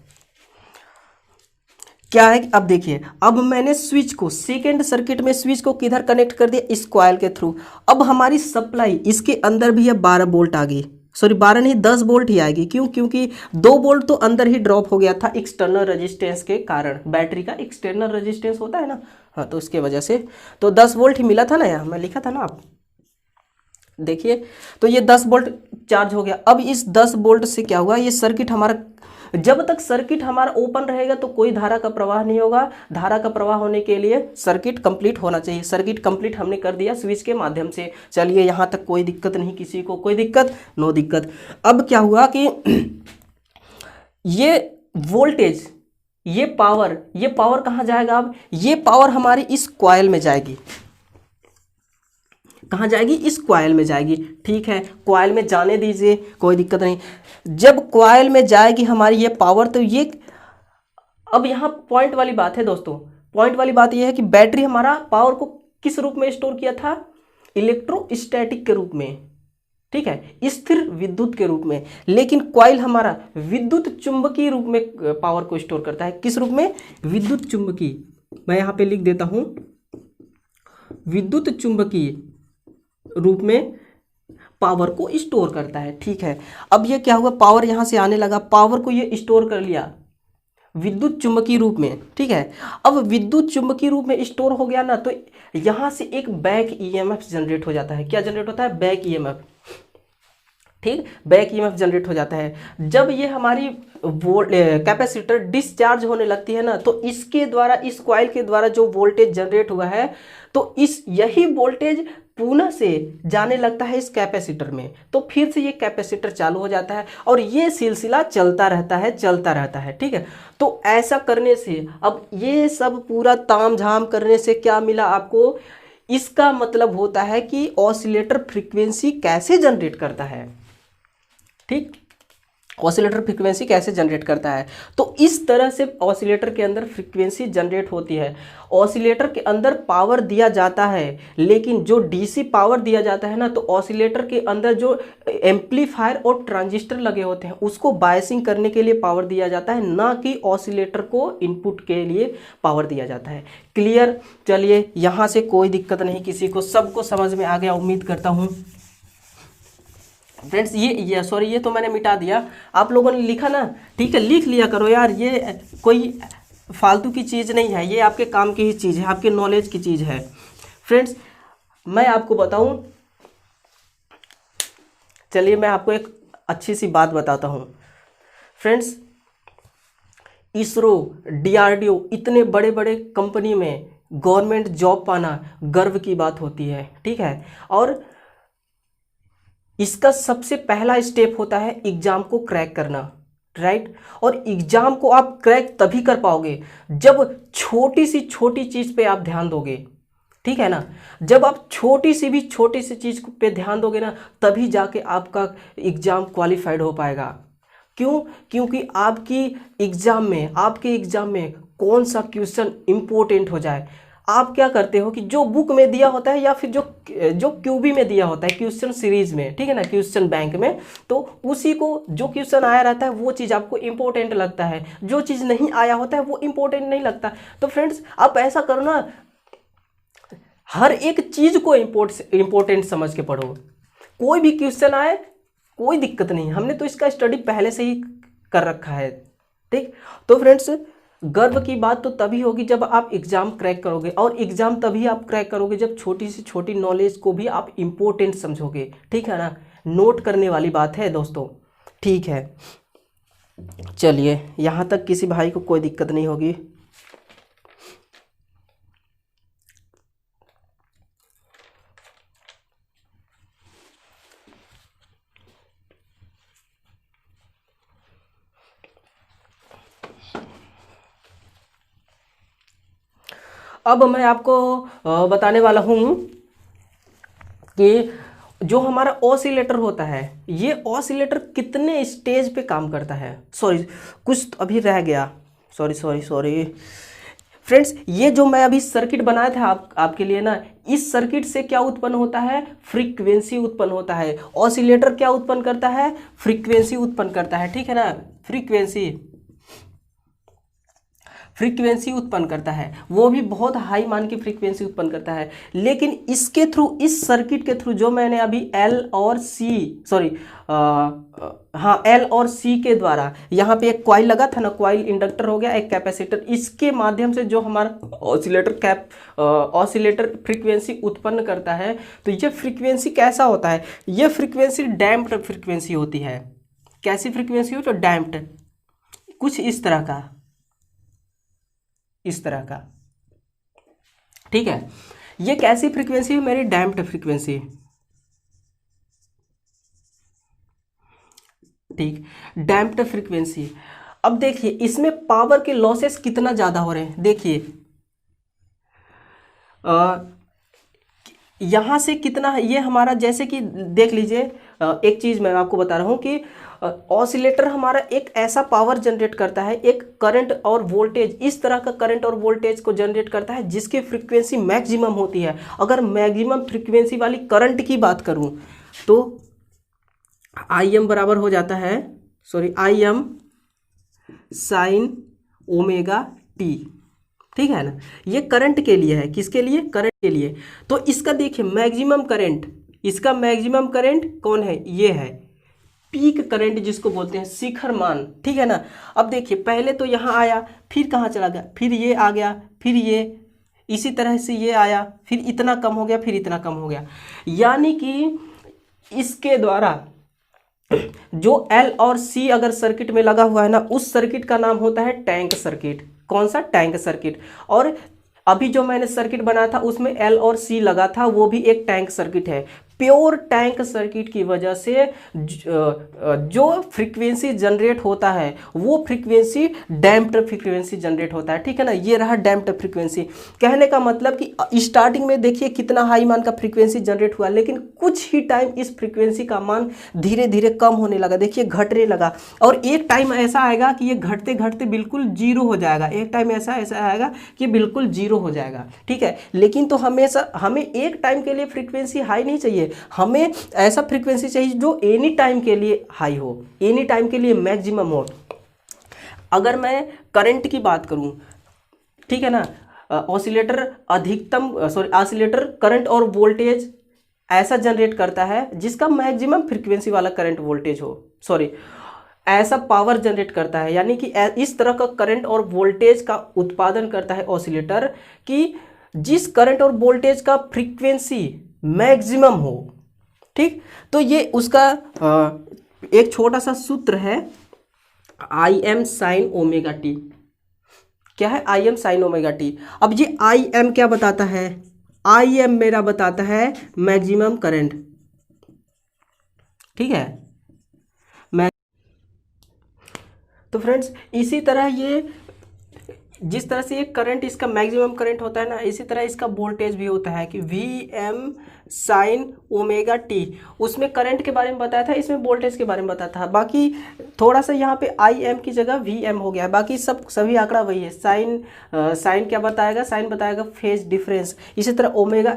क्या है कि अब देखिए, अब मैंने स्विच को, सेकेंड सर्किट में स्विच को किधर कनेक्ट कर दिया, इस कॉइल के थ्रू। अब हमारी सप्लाई इसके अंदर भी अब 12 वोल्ट आ गई, सॉरी 12 नहीं 10 वोल्ट ही आएगी। क्यों? क्योंकि 2 वोल्ट तो अंदर ही ड्रॉप हो गया था एक्सटर्नल रेजिस्टेंस के कारण। बैटरी का एक्सटर्नल रेजिस्टेंस होता है ना, हाँ, तो उसके वजह से तो 10 वोल्ट ही मिला था ना, यहाँ मैं लिखा था ना, आप देखिए। तो ये 10 वोल्ट चार्ज हो गया। अब इस 10 वोल्ट से क्या हुआ, ये सर्किट हमारा, जब तक सर्किट हमारा ओपन रहेगा तो कोई धारा का प्रवाह नहीं होगा। धारा का प्रवाह होने के लिए सर्किट कंप्लीट होना चाहिए। सर्किट कंप्लीट हमने कर दिया स्विच के माध्यम से। चलिए यहाँ तक कोई दिक्कत नहीं, किसी को कोई दिक्कत, नो दिक्कत। अब क्या हुआ कि ये वोल्टेज, ये पावर कहाँ जाएगा? अब ये पावर हमारी इस कॉइल में जाएगी। कहाँ जाएगी? इस कॉइल में जाएगी, ठीक है। कॉइल में जाने दीजिए, कोई दिक्कत नहीं। जब कॉइल में जाएगी हमारी ये पावर, तो ये, अब यहाँ पॉइंट वाली बात है दोस्तों, पॉइंट वाली बात ये है कि बैटरी हमारा पावर को किस रूप में स्टोर किया था? इलेक्ट्रोस्टैटिक के रूप में, ठीक है, स्थिर विद्युत के रूप में। लेकिन कॉइल हमारा विद्युत चुंबकीय रूप में पावर को स्टोर करता है। किस रूप में? विद्युत चुंबकीय। मैं यहाँ पे लिख देता हूँ, विद्युत चुंबकीय रूप में पावर को स्टोर करता है, ठीक है। अब ये क्या हुआ, पावर यहाँ से आने लगा, पावर को ये स्टोर कर लिया विद्युत चुंबकीय रूप में, ठीक है। अब विद्युत चुंबकीय रूप में स्टोर हो गया ना, तो यहाँ से एक बैक ईएमएफ जनरेट हो जाता है। क्या जनरेट होता है? बैक ईएमएफ, ठीक, बैक ईएमएफ जनरेट हो जाता है। जब ये हमारी कैपेसिटर डिस्चार्ज होने लगती है ना, तो इसके द्वारा, इस कॉइल के द्वारा जो वोल्टेज जनरेट हुआ है, तो यही वोल्टेज पुनः से जाने लगता है इस कैपेसिटर में। तो फिर से ये कैपेसिटर चालू हो जाता है और ये सिलसिला चलता रहता है, ठीक है। तो ऐसा करने से, अब ये सब पूरा तामझाम करने से क्या मिला आपको? इसका मतलब होता है कि ऑसिलेटर फ्रीक्वेंसी कैसे जनरेट करता है, ठीक। ऑसिलेटर फ्रीक्वेंसी कैसे जनरेट करता है, तो इस तरह से ऑसिलेटर के अंदर फ्रीक्वेंसी जनरेट होती है। ऑसिलेटर के अंदर पावर दिया जाता है, लेकिन जो डीसी पावर दिया जाता है ना, तो ऑसिलेटर के अंदर जो एम्पलीफायर और ट्रांजिस्टर लगे होते हैं उसको बायसिंग करने के लिए पावर दिया जाता है, ना कि ऑसिलेटर को इनपुट के लिए पावर दिया जाता है। क्लियर? चलिए यहाँ से कोई दिक्कत नहीं, किसी को, सबको समझ में आ गया उम्मीद करता हूँ। फ्रेंड्स ये सॉरी, ये तो मैंने मिटा दिया, आप लोगों ने लिखा ना, ठीक है, लिख लिया करो यार, ये कोई फालतू की चीज़ नहीं है, ये आपके काम की ही चीज़ है, आपके नॉलेज की चीज़ है। फ्रेंड्स मैं आपको बताऊं, चलिए मैं आपको एक अच्छी सी बात बताता हूं। फ्रेंड्स इसरो, डीआरडीओ, इतने बड़े बड़े कंपनी में गवर्नमेंट जॉब पाना गर्व की बात होती है, ठीक है। और इसका सबसे पहला स्टेप होता है एग्जाम को क्रैक करना। राइट। और एग्जाम को आप क्रैक तभी कर पाओगे जब छोटी सी छोटी चीज पे आप ध्यान दोगे, ठीक है ना। जब आप छोटी सी चीज पे ध्यान दोगे ना, तभी जाके आपका एग्जाम क्वालिफाइड हो पाएगा। क्यों? क्योंकि आपके एग्जाम में कौन सा क्वेश्चन इंपॉर्टेंट हो जाए। आप क्या करते हो कि जो बुक में दिया होता है या फिर जो क्यूबी में दिया होता है क्वेश्चन सीरीज में, ठीक है ना, क्वेश्चन बैंक में, तो उसी को जो क्वेश्चन आया रहता है वो चीज़ आपको इंपॉर्टेंट लगता है, जो चीज़ नहीं आया होता है वो इंपॉर्टेंट नहीं लगता। तो फ्रेंड्स आप ऐसा करो ना, हर एक चीज़ को इंपॉर्टेंट समझ के पढ़ो। कोई भी क्वेश्चन आए कोई दिक्कत नहीं, हमने तो इसका स्टडी पहले से ही कर रखा है, ठीक। तो फ्रेंड्स गर्व की बात तो तभी होगी जब आप एग्जाम क्रैक करोगे, और एग्जाम तभी आप क्रैक करोगे जब छोटी से छोटी नॉलेज को भी आप इम्पोर्टेंट समझोगे, ठीक है ना। नोट करने वाली बात है दोस्तों, ठीक है। चलिए यहाँ तक किसी भाई को कोई दिक्कत नहीं होगी। अब मैं आपको बताने वाला हूँ कि जो हमारा ऑसिलेटर होता है, ये ऑसिलेटर कितने स्टेज पे काम करता है। सॉरी कुछ तो अभी रह गया, सॉरी फ्रेंड्स। ये जो मैं अभी सर्किट बनाया था आपके लिए ना, इस सर्किट से क्या उत्पन्न होता है, फ्रीक्वेंसी उत्पन्न होता है। ऑसिलेटर क्या उत्पन्न करता है, फ्रीक्वेंसी उत्पन्न करता है, ठीक है ना। फ्रीक्वेंसी उत्पन्न करता है, वो भी बहुत हाई मान की फ्रीक्वेंसी उत्पन्न करता है। लेकिन इसके थ्रू, इस सर्किट के थ्रू जो मैंने अभी एल और सी के द्वारा, यहाँ पे एक कॉइल लगा था ना, कॉइल इंडक्टर हो गया, एक कैपेसिटर, इसके माध्यम से जो हमारा ऑसिलेटर फ्रीक्वेंसी उत्पन्न करता है। तो ये फ्रीक्वेंसी कैसा होता है, ये फ्रीक्वेंसी डैम्प्ड फ्रीक्वेंसी होती है। कैसी फ्रीक्वेंसी हो, तो डैम्प्ड, कुछ इस तरह का, ठीक है। ये कैसी फ्रीक्वेंसी है, मेरी डैम्प्ड फ्रीक्वेंसी, ठीक, डैम्प्ड फ्रीक्वेंसी। अब देखिए इसमें पावर के लॉसेस कितना ज्यादा हो रहे हैं। देखिए यहां से कितना है, ये हमारा जैसे कि देख लीजिए, एक चीज मैं आपको बता रहा हूं कि ऑसिलेटर हमारा एक ऐसा पावर जनरेट करता है, एक करंट और वोल्टेज, इस तरह का करंट और वोल्टेज को जनरेट करता है जिसकी फ्रीक्वेंसी मैक्सिमम होती है। अगर मैक्सिमम फ्रीक्वेंसी वाली करंट की बात करूं तो Im बराबर हो जाता है, Im साइन ओमेगा टी, ठीक है ना। ये करंट के लिए है, किसके लिए, करंट के लिए। तो इसका देखिए मैक्सिमम करंट, इसका मैक्सिमम करंट कौन है, ये है पीक करंट जिसको बोलते हैं, शिखर मान, ठीक है ना। अब देखिए पहले तो यहाँ आया, फिर कहाँ चला गया, फिर ये आ गया, फिर ये, इसी तरह से ये आया, फिर इतना कम हो गया, फिर इतना कम हो गया। यानी कि इसके द्वारा जो एल और सी अगर सर्किट में लगा हुआ है ना, उस सर्किट का नाम होता है टैंक सर्किट। कौन सा, टैंक सर्किट। और अभी जो मैंने सर्किट बनाया था उसमें एल और सी लगा था, वो भी एक टैंक सर्किट है। प्योर टैंक सर्किट की वजह से जो फ्रीक्वेंसी जनरेट होता है वो फ्रीक्वेंसी डैम्प्ड फ्रीक्वेंसी जनरेट होता है, ठीक है ना। ये रहा डैम्प्ड फ्रीक्वेंसी। कहने का मतलब कि स्टार्टिंग में देखिए कितना हाई मान का फ्रीक्वेंसी जनरेट हुआ, लेकिन कुछ ही टाइम इस फ्रीक्वेंसी का मान धीरे धीरे कम होने लगा, देखिए घटने लगा। और एक टाइम ऐसा आएगा कि ये घटते घटते बिल्कुल जीरो हो जाएगा, एक टाइम ऐसा आएगा कि बिल्कुल जीरो हो जाएगा, ठीक है। लेकिन तो हमेशा हमें एक टाइम के लिए फ्रीक्वेंसी हाई नहीं चाहिए, हमें ऐसा फ्रीक्वेंसी चाहिए जो एनी टाइम के लिए हाई हो, एनी टाइम के लिए मैक्सिमम हो। अगर मैं करंट की बात करूं, ठीक है ना, ऑसिलेटर ऑसिलेटर करंट और वोल्टेज ऐसा जनरेट करता है जिसका मैक्सिमम फ्रीक्वेंसी वाला करंट वोल्टेज हो, ऐसा पावर जनरेट करता है। यानी कि इस तरह का करंट और वोल्टेज का उत्पादन करता है ऑसिलेटर कि जिस करंट और वोल्टेज का फ्रीक्वेंसी मैक्सिमम हो, ठीक। तो ये उसका एक छोटा सा सूत्र है, I am sine omega T. क्या है, I am sine omega T. अब ये आई एम क्या बताता है, आई एम मेरा बताता है मैक्सिमम करंट, ठीक है। तो फ्रेंड्स इसी तरह ये जिस तरह से ये करंट इसका मैक्सिमम करंट होता है ना, इसी तरह इसका वोल्टेज भी होता है कि Vm sin ओमेगा टी। उसमें करंट के बारे में बताया था, इसमें वोल्टेज के बारे में बताया था। बाकी थोड़ा सा यहाँ पे Im की जगह Vm हो गया है, बाकी सभी आंकड़ा वही है। साइन क्या बताएगा, साइन बताएगा फेज डिफरेंस। इसी तरह ओमेगा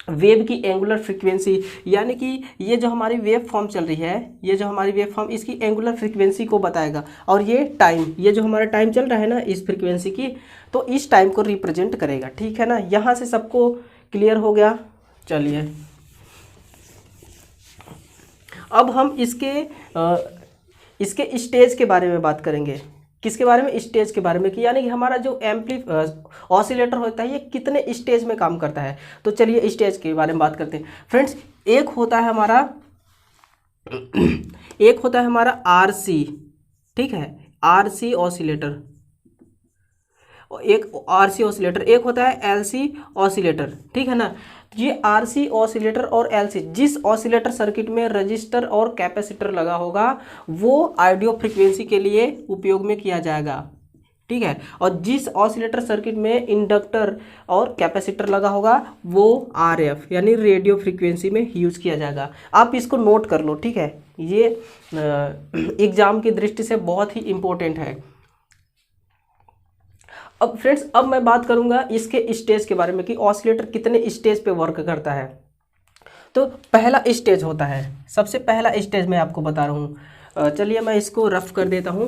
वेव की एंगुलर फ्रीक्वेंसी, यानी कि ये जो हमारी वेव फॉर्म चल रही है, ये जो हमारी वेव फॉर्म इसकी एंगुलर फ्रीक्वेंसी को बताएगा। और ये टाइम, ये जो हमारा टाइम चल रहा है ना इस फ्रीक्वेंसी की, तो इस टाइम को रिप्रेजेंट करेगा। ठीक है ना, यहाँ से सबको क्लियर हो गया। चलिए अब हम इसके स्टेज के बारे में बात करेंगे। किसके बारे में, स्टेज के बारे में, कि यानी कि हमारा जो ऑसिलेटर होता है ये कितने स्टेज में काम करता है। तो चलिए स्टेज के बारे में बात करते हैं फ्रेंड्स। एक होता है हमारा आरसी, ठीक है, आरसी ऑसिलेटर, एक आरसी ऑसिलेटर, एक होता है एलसी ऑसिलेटर। ठीक है ना, ये आरसी ऑसिलेटर और एलसी, जिस ऑसिलेटर सर्किट में रजिस्टर और कैपेसिटर लगा होगा वो ऑडियो फ्रीक्वेंसी के लिए उपयोग में किया जाएगा। ठीक है, और जिस ऑसिलेटर सर्किट में इंडक्टर और कैपेसिटर लगा होगा वो आरएफ यानी रेडियो फ्रीक्वेंसी में यूज किया जाएगा। आप इसको नोट कर लो। ठीक है, ये एग्जाम की दृष्टि से बहुत ही इंपॉर्टेंट है। अब फ्रेंड्स, अब मैं बात करूंगा इसके स्टेज के बारे में कि ऑसिलेटर कितने स्टेज पे वर्क करता है। तो पहला स्टेज होता है, सबसे पहला स्टेज मैं आपको बता रहा हूँ। चलिए मैं इसको रफ कर देता हूँ।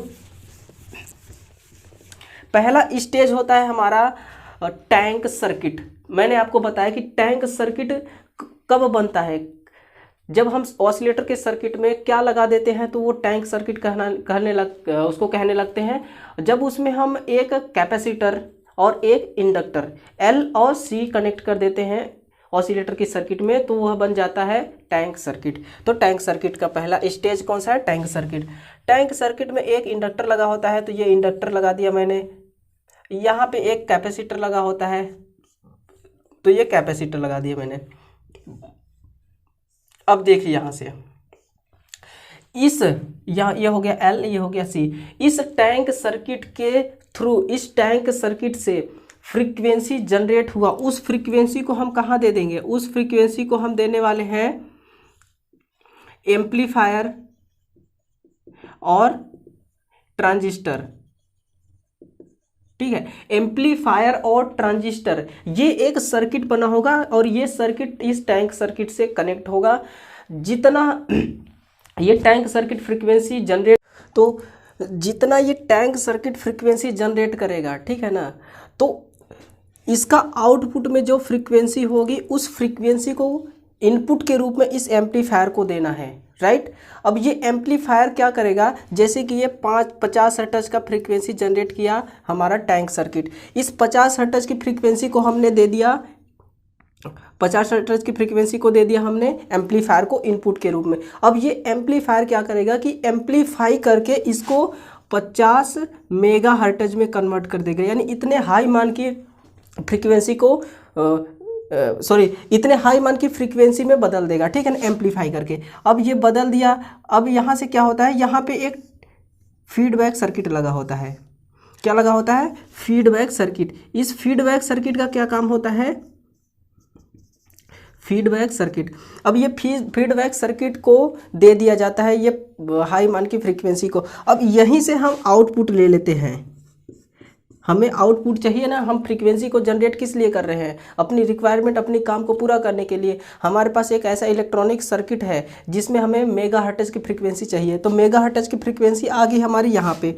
पहला स्टेज होता है हमारा टैंक सर्किट। मैंने आपको बताया कि टैंक सर्किट कब बनता है, जब हम ऑसिलेटर के सर्किट में क्या लगा देते हैं तो वो टैंक सर्किट उसको कहने लगते हैं। जब उसमें हम एक कैपेसिटर और एक इंडक्टर L और C कनेक्ट कर देते हैं ऑसिलेटर की सर्किट में, तो वह बन जाता है टैंक सर्किट। तो टैंक सर्किट का पहला स्टेज कौन सा है, टैंक सर्किट। टैंक सर्किट में एक इंडक्टर लगा होता है, तो ये इंडक्टर लगा दिया मैंने। यहाँ पे एक कैपेसिटर लगा होता है, तो ये कैपेसिटर लगा दिया मैंने। अब देखिए यहाँ से ये हो गया L, ये हो गया C। इस टैंक सर्किट के थ्रू, इस टैंक सर्किट से फ्रीक्वेंसी जनरेट हुआ, उस फ्रीक्वेंसी को हम कहाँ दे देंगे, उस फ्रीक्वेंसी को हम देने वाले हैं एम्पलीफायर और ट्रांजिस्टर। ठीक है, एम्पलीफायर और ट्रांजिस्टर, ये एक सर्किट बना होगा और ये सर्किट इस टैंक सर्किट से कनेक्ट होगा। जितना ये टैंक सर्किट फ्रीक्वेंसी जनरेट, तो जितना ये टैंक सर्किट फ्रीक्वेंसी जनरेट करेगा, ठीक है ना, तो इसका आउटपुट में जो फ्रीक्वेंसी होगी उस फ्रीक्वेंसी को इनपुट के रूप में इस एम्पलीफायर को देना है। राइट, अब ये एम्पलीफायर क्या करेगा, जैसे कि ये 50 हर्ट्ज का फ्रीक्वेंसी जनरेट किया हमारा टैंक सर्किट, इस 50 हर्ट्ज की फ्रीक्वेंसी को हमने दे दिया, 50 हर्ट्ज की फ्रीक्वेंसी को दे दिया हमने एम्पलीफायर को इनपुट के रूप में। अब ये एम्पलीफायर क्या करेगा कि एम्पलीफाई करके इसको 50 मेगा हर्ट्ज में कन्वर्ट कर देगा, यानी इतने हाई मान की फ्रीक्वेंसी को इतने हाई मान की फ्रीक्वेंसी में बदल देगा। ठीक है ना, एम्पलीफाई करके। अब ये बदल दिया, अब यहाँ से क्या होता है, यहाँ पे एक फीडबैक सर्किट लगा होता है। क्या लगा होता है, फीडबैक सर्किट। इस फीडबैक सर्किट का क्या काम होता है, फीडबैक सर्किट। अब ये फीडबैक सर्किट को दे दिया जाता है ये हाई मान की फ्रीक्वेंसी को। अब यहीं से हम आउटपुट ले लेते हैं, हमें आउटपुट चाहिए ना, हम फ्रीक्वेंसी को जनरेट किस लिए कर रहे हैं, अपनी रिक्वायरमेंट, अपनी काम को पूरा करने के लिए। हमारे पास एक ऐसा इलेक्ट्रॉनिक सर्किट है जिसमें हमें मेगा हर्ट्ज की फ्रीक्वेंसी चाहिए, तो मेगा हर्ट्ज की फ्रीक्वेंसी आ गई हमारी यहाँ पे,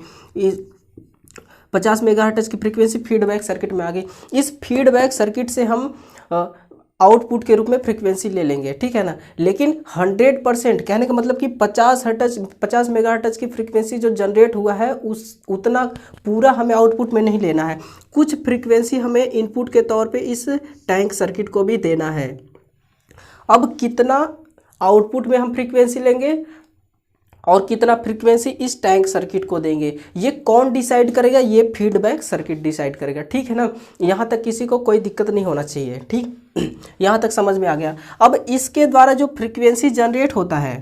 50 मेगा हर्ट्ज की फ्रीक्वेंसी फीडबैक सर्किट में आ गई। इस फीडबैक सर्किट से हम आउटपुट के रूप में फ्रीक्वेंसी ले लेंगे। ठीक है ना, लेकिन 100% कहने का मतलब कि 50 मेगा हर्ट्ज की फ्रीक्वेंसी जो जनरेट हुआ है उतना पूरा हमें आउटपुट में नहीं लेना है, कुछ फ्रीक्वेंसी हमें इनपुट के तौर पे इस टैंक सर्किट को भी देना है। अब कितना आउटपुट में हम फ्रीक्वेंसी लेंगे और कितना फ्रीक्वेंसी इस टैंक सर्किट को देंगे, ये कौन डिसाइड करेगा, ये फीडबैक सर्किट डिसाइड करेगा। ठीक है ना, यहाँ तक किसी को कोई दिक्कत नहीं होना चाहिए। ठीक, यहाँ तक समझ में आ गया। अब इसके द्वारा जो फ्रीक्वेंसी जनरेट होता है,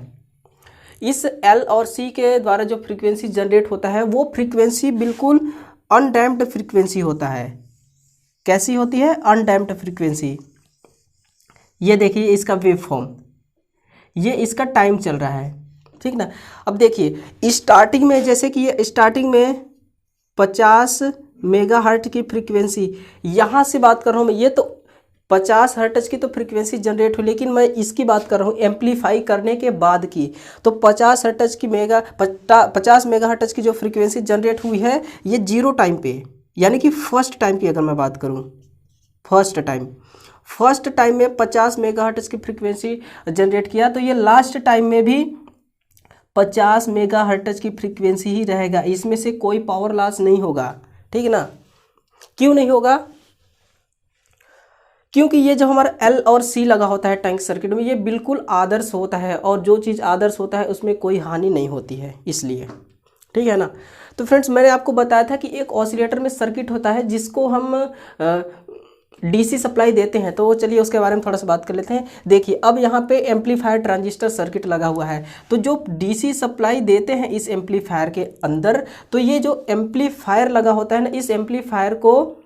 इस एल और सी के द्वारा जो फ्रीक्वेंसी जनरेट होता है वो फ्रीक्वेंसी बिल्कुल अनडैम्प्ड फ्रीक्वेंसी होता है। कैसी होती है? Undamped frequency. ये देखिए इसका वेव फॉर्म, ये इसका टाइम चल रहा है, ठीक ना। अब देखिए स्टार्टिंग में, जैसे कि ये स्टार्टिंग में 50 मेगाहर्ट्ज की फ्रीक्वेंसी, यहाँ से बात कर रहा हूँ मैं, ये तो 50 हर्ट्ज की तो फ्रीक्वेंसी जनरेट हुई, लेकिन मैं इसकी बात कर रहा हूँ एम्पलीफाई करने के बाद की। तो 50 हर्ट्ज की 50 मेगाहर्ट्ज की जो फ्रीक्वेंसी जनरेट हुई है ये जीरो टाइम पे, यानी कि फर्स्ट टाइम की अगर मैं बात करूँ, फर्स्ट टाइम में 50 मेगाहर्ट्ज की फ्रीक्वेंसी जनरेट किया, तो ये लास्ट टाइम में भी 50 मेगाहर्ट्ज की फ्रीक्वेंसी ही रहेगा, इसमें से कोई पावर लॉस नहीं होगा, ठीक है ना। क्यों नहीं होगा? क्योंकि ये जो हमारा एल और सी लगा होता है टैंक सर्किट में, ये बिल्कुल आदर्श होता है, और जो चीज़ आदर्श होता है उसमें कोई हानि नहीं होती है, इसलिए, ठीक है ना। तो फ्रेंड्स मैंने आपको बताया था कि एक ऑसिलेटर में सर्किट होता है जिसको हम डीसी सप्लाई देते हैं, तो चलिए उसके बारे में थोड़ा सा बात कर लेते हैं। देखिए अब यहाँ पे एम्पलीफायर ट्रांजिस्टर सर्किट लगा हुआ है, तो जो डीसी सप्लाई देते हैं इस एम्पलीफायर के अंदर, तो ये जो एम्पलीफायर लगा होता है ना, इस एम्पलीफायर को,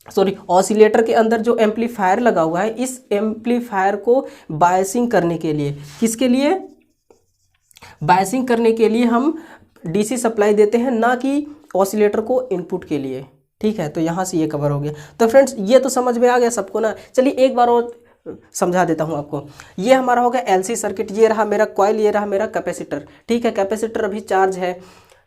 सॉरी, ऑसिलेटर के अंदर जो एम्पलीफायर लगा हुआ है, इस एम्पलीफायर को बायसिंग करने के लिए, किसके लिए? बायसिंग करने के लिए हम डीसी सप्लाई देते हैं, ना कि ऑसिलेटर को इनपुट के लिए, ठीक है। तो यहाँ से ये कवर हो गया। तो फ्रेंड्स ये तो समझ में आ गया सबको ना। चलिए एक बार और समझा देता हूँ आपको। ये हमारा हो गया एलसी सर्किट, ये रहा मेरा कॉइल, ये रहा मेरा कैपेसिटर, ठीक है। कैपेसिटर अभी चार्ज है,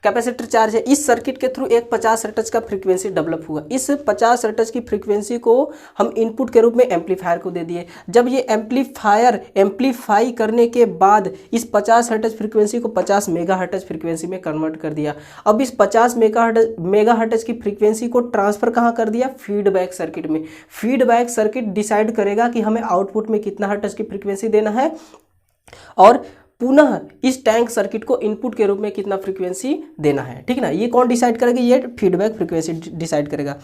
कैपेसिटर चार्ज है। इस सर्किट के थ्रू एक 50 हर्ट्ज का फ्रीक्वेंसी डेवलप हुआ। इस 50 हर्ट्ज की फ्रीक्वेंसी को हम इनपुट के रूप में एम्पलीफायर को दे दिए। जब ये एम्पलीफायर एम्पलीफाई करने के बाद इस 50 हर्ट्ज फ्रीक्वेंसी को 50 मेगा हर्ट्ज फ्रीक्वेंसी में कन्वर्ट कर दिया। अब इस 50 मेगा हर्ट्ज की फ्रीक्वेंसी को ट्रांसफर कहाँ कर दिया? फीडबैक सर्किट में। फीडबैक सर्किट डिसाइड करेगा कि हमें आउटपुट में कितना हर्ट्ज की फ्रीक्वेंसी देना है, और पुनः इस टैंक सर्किट को इनपुट के रूप में कितना फ्रीक्वेंसी देना है, ठीक है ना। ये कौन डिसाइड करेगा? ये फीडबैक फ्रीक्वेंसी डिसाइड करेगा।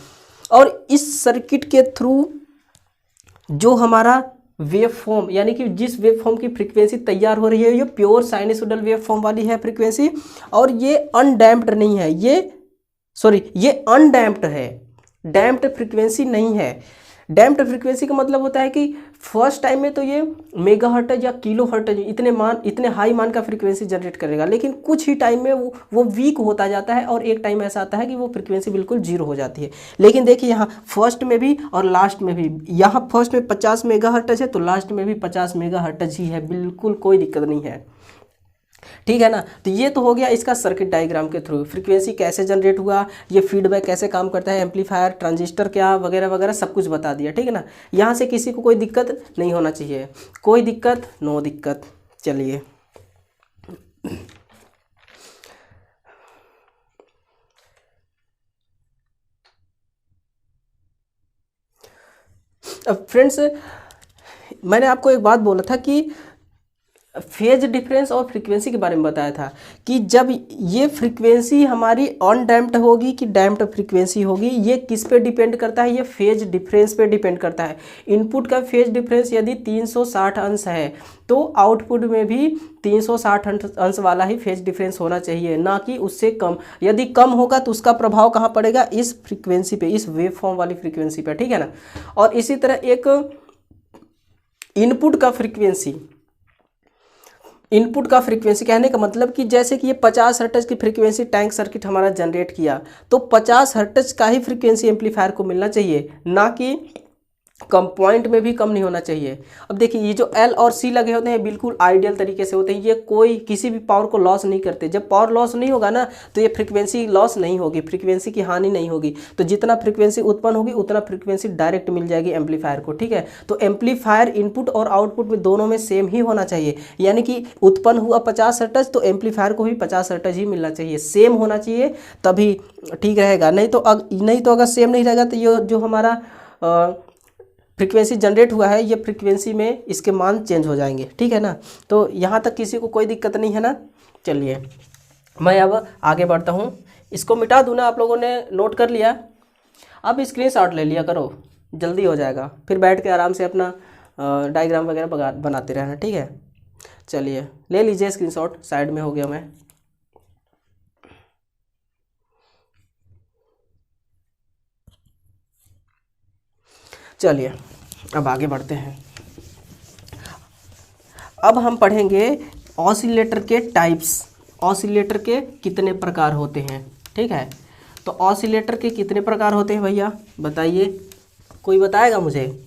और इस सर्किट के थ्रू जो हमारा वेव फॉर्म, यानी कि जिस वेव फॉर्म की फ्रीक्वेंसी तैयार हो रही है, ये प्योर साइनसोइडल वेव फॉर्म वाली है फ्रीक्वेंसी, और ये अनडैम्प्ड नहीं है, ये अनडैम्प्ड है, डैम्प्ड फ्रीक्वेंसी नहीं है। डैम्प्ड फ्रीक्वेंसी का मतलब होता है कि फर्स्ट टाइम में तो ये मेगा हर्ट्ज या किलो हर्ट्ज इतने हाई मान का फ्रीक्वेंसी जनरेट करेगा, लेकिन कुछ ही टाइम में वो वीक होता जाता है, और एक टाइम ऐसा आता है कि वो फ्रीक्वेंसी बिल्कुल जीरो हो जाती है। लेकिन देखिए यहाँ फर्स्ट में भी और लास्ट में भी, यहाँ फर्स्ट में 50 मेगा हर्ट्ज है तो लास्ट में भी 50 मेगा हर्ट्ज ही है, बिल्कुल कोई दिक्कत नहीं है, ठीक है ना। तो ये तो हो गया इसका सर्किट डायग्राम के थ्रू, फ्रीक्वेंसी कैसे जनरेट हुआ, ये फीडबैक कैसे काम करता है, एम्पलीफायर, ट्रांजिस्टर क्या वगैरह वगैरह सब कुछ बता दिया, ठीक है ना। यहाँ से किसी को कोई दिक्कत नहीं होना चाहिए, कोई दिक्कत, नो दिक्कत। चलिए अब फ्रेंड्स मैंने आपको एक बात बोला था कि फेज डिफरेंस और फ्रीक्वेंसी के बारे में बताया था कि जब ये फ्रीक्वेंसी हमारी अनडैम्प्ड होगी कि डैम्प्ड फ्रीक्वेंसी होगी, ये किस पे डिपेंड करता है? ये फेज डिफरेंस पे डिपेंड करता है। इनपुट का फेज डिफरेंस यदि 360 अंश है तो आउटपुट में भी 360 अंश वाला ही फेज डिफरेंस होना चाहिए, ना कि उससे कम। यदि कम होगा तो उसका प्रभाव कहाँ पड़ेगा? इस फ्रीक्वेंसी पे, इस वेव फॉर्म वाली फ्रीक्वेंसी पे, ठीक है ना। और इसी तरह एक इनपुट का फ्रीक्वेंसी कहने का मतलब कि जैसे कि ये 50 हर्ट्ज की फ्रीक्वेंसी टैंक सर्किट हमारा जनरेट किया, तो 50 हर्ट्ज का ही फ्रीक्वेंसी एम्पलीफायर को मिलना चाहिए, ना कि कम, पॉइंट में भी कम नहीं होना चाहिए। अब देखिए ये जो एल और सी लगे होते हैं बिल्कुल आइडियल तरीके से होते हैं, ये कोई किसी भी पावर को लॉस नहीं करते। जब पावर लॉस नहीं होगा ना तो ये फ्रीक्वेंसी लॉस नहीं होगी, फ्रीक्वेंसी की हानि नहीं होगी। तो जितना फ्रीक्वेंसी उत्पन्न होगी उतना फ्रीक्वेंसी डायरेक्ट मिल जाएगी एम्पलीफायर को, ठीक है। तो एम्पलीफायर इनपुट और आउटपुट में दोनों में सेम ही होना चाहिए, यानी कि उत्पन्न हुआ 50 हर्ट्ज तो एम्पलीफायर को भी 50 हर्ट्ज ही मिलना चाहिए, सेम होना चाहिए, तभी ठीक रहेगा। नहीं तो अगर सेम नहीं रहेगा तो ये जो हमारा फ्रीक्वेंसी जनरेट हुआ है, ये फ्रीक्वेंसी में इसके मान चेंज हो जाएंगे, ठीक है ना। तो यहाँ तक किसी को कोई दिक्कत नहीं है ना। चलिए मैं अब आगे बढ़ता हूँ, इसको मिटा दूँ ना, आप लोगों ने नोट कर लिया? अब स्क्रीनशॉट ले लिया करो, जल्दी हो जाएगा, फिर बैठ के आराम से अपना डायग्राम वगैरह बनाते रहना, ठीक है। चलिए ले लीजिए स्क्रीनशॉट, साइड में हो गया मैं। चलिए अब आगे बढ़ते हैं। अब हम पढ़ेंगे ऑसिलेटर के टाइप्स, ऑसिलेटर के कितने प्रकार होते हैं। ठीक है, तो ऑसिलेटर के कितने प्रकार होते हैं भैया बताइए, कोई बताएगा मुझे?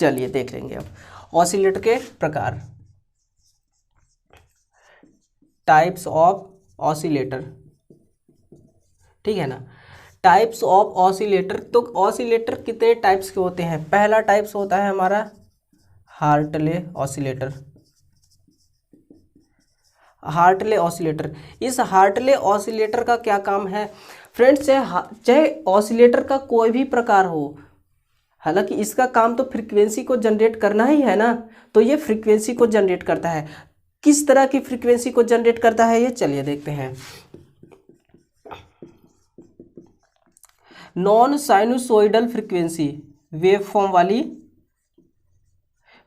चलिए देख लेंगे अब ऑसिलेटर के प्रकार, टाइप्स ऑफ ऑसिलेटर। ठीक है ना, टाइप्स ऑफ ऑसिलेटर। तो ऑसिलेटर कितने टाइप्स के होते हैं? पहला टाइप्स होता है हमारा हार्टले ऑसिलेटर। हार्टले ऑसिलेटर, इस हार्टले ऑसिलेटर का क्या काम है फ्रेंड्स? चाहे ऑसिलेटर का कोई भी प्रकार हो, हालांकि इसका काम तो फ्रीक्वेंसी को जनरेट करना ही है ना, तो ये फ्रीक्वेंसी को जनरेट करता है। किस तरह की फ्रीक्वेंसी को जनरेट करता है ये चलिए देखते हैं। Non sinusoidal frequency, wave form वाली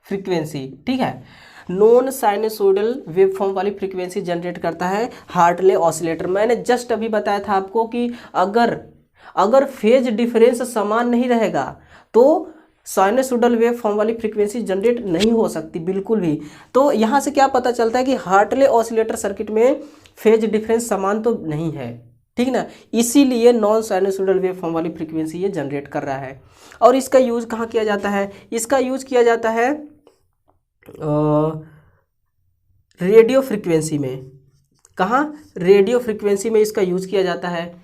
फ्रीक्वेंसी। ठीक है, नॉन साइनुसोइडल वेव फॉर्म वाली फ्रीक्वेंसी जनरेट करता है हार्टले ऑसिलेटर। मैंने जस्ट अभी बताया था आपको कि अगर फेज डिफरेंस समान नहीं रहेगा तो साइनुसोइडल वेव फॉर्म वाली फ्रीक्वेंसी जनरेट नहीं हो सकती बिल्कुल भी। तो यहाँ से क्या पता चलता है कि हार्टले ऑसिलेटर सर्किट में फेज डिफरेंस समान तो नहीं है। ठीक ना, इसीलिए नॉन साइनुसोइडल वेव फॉर्म वाली फ्रीक्वेंसी ये जनरेट कर रहा है। और इसका यूज कहाँ किया जाता है? इसका यूज किया जाता है रेडियो फ्रीक्वेंसी में। कहाँ? रेडियो फ्रीक्वेंसी में इसका यूज किया जाता है,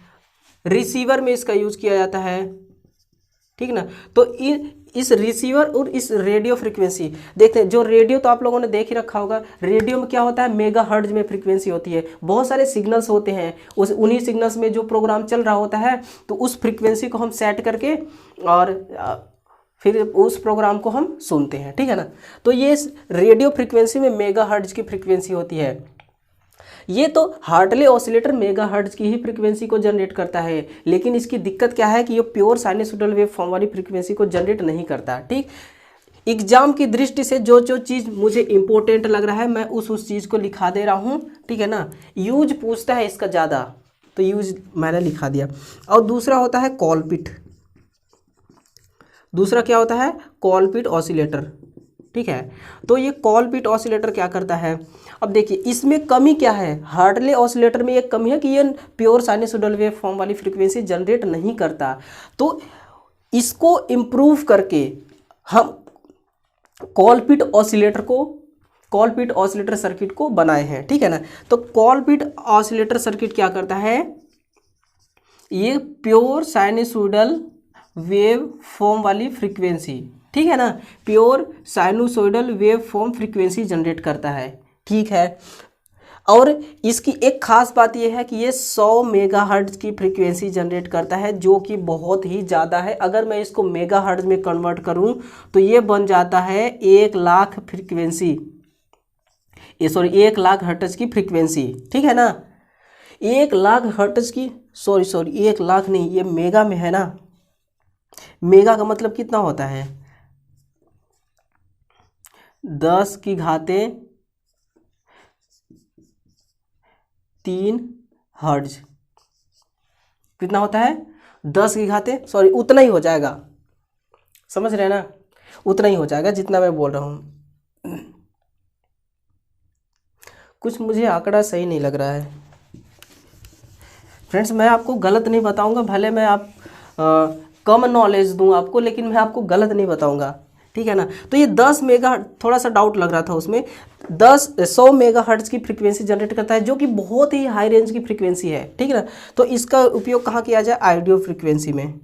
रिसीवर में इसका यूज किया जाता है। ठीक ना, तो इस रिसीवर और इस रेडियो फ्रीक्वेंसी देखते हैं। जो रेडियो तो आप लोगों ने देख ही रखा होगा, रेडियो में क्या होता है? मेगा हर्ट्ज में फ्रीक्वेंसी होती है, बहुत सारे सिग्नल्स होते हैं, उन्हीं सिग्नल्स में जो प्रोग्राम चल रहा होता है तो उस फ्रीक्वेंसी को हम सेट करके और फिर उस प्रोग्राम को हम सुनते हैं। ठीक है ना, तो ये रेडियो फ्रीक्वेंसी में मेगा हर्ट्ज की फ्रीक्वेंसी होती है। ये तो हार्टले ऑसिलेटर मेगा हर्ट्ज की ही फ्रीक्वेंसी को जनरेट करता है, लेकिन इसकी दिक्कत क्या है कि ये प्योर साइनुसोइडल वेव फॉर्म वाली फ्रीक्वेंसी को जनरेट नहीं करता। ठीक, एग्जाम की दृष्टि से जो जो चीज़ मुझे इंपॉर्टेंट लग रहा है मैं उस चीज़ को लिखा दे रहा हूँ। ठीक है ना, यूज पूछता है इसका ज़्यादा तो यूज मैंने लिखा दिया। और दूसरा होता है कॉलपिट। दूसरा क्या होता है? कॉलपिट ऑसिलेटर। ठीक है, तो ये कॉलपिट ऑसिलेटर क्या करता है? अब देखिए इसमें कमी क्या है, हार्टले ऑसिलेटर में एक कमी है कि ये प्योर साइनुसोइडल वेव फॉर्म वाली फ्रीक्वेंसी जनरेट नहीं करता। तो इसको इम्प्रूव करके हम कॉलपिट ऑसिलेटर सर्किट को बनाए हैं। ठीक है ना, तो कॉलपिट ऑसिलेटर सर्किट क्या करता है? ये प्योर साइनुसोइडल वेव फॉर्म वाली फ्रीक्वेंसी, ठीक है ना, pure sinusoidal wave form frequency generate करता है। ठीक है, और इसकी एक खास बात यह है कि ये 100 मेगाहर्ट्ज की फ्रीक्वेंसी जनरेट करता है, जो कि बहुत ही ज़्यादा है। अगर मैं इसको मेगाहर्ट्ज में कन्वर्ट करूं तो ये बन जाता है 1 लाख फ्रीक्वेंसी, 1 लाख हर्ट्ज की फ्रीक्वेंसी। ठीक है ना, 1 लाख हर्ट्ज की, सॉरी 1 लाख नहीं, ये मेगा में है ना। मेगा का मतलब कितना होता है? 10⁻³ हर्ट्ज। कितना होता है? 10⁻, उतना ही हो जाएगा, समझ रहे हैं ना, उतना ही हो जाएगा जितना मैं बोल रहा हूँ। कुछ मुझे आंकड़ा सही नहीं लग रहा है फ्रेंड्स, मैं आपको गलत नहीं बताऊंगा, भले मैं कम नॉलेज दूं आपको, लेकिन मैं आपको गलत नहीं बताऊंगा। ठीक है ना, तो ये 10 मेगा, थोड़ा सा डाउट लग रहा था उसमें, 100 मेगा हर्ट्ज की फ्रीक्वेंसी जनरेट करता है, जो कि बहुत ही हाई रेंज की फ्रीक्वेंसी है। ठीक है ना, तो इसका उपयोग कहाँ किया जाए? ऑडियो फ्रीक्वेंसी में।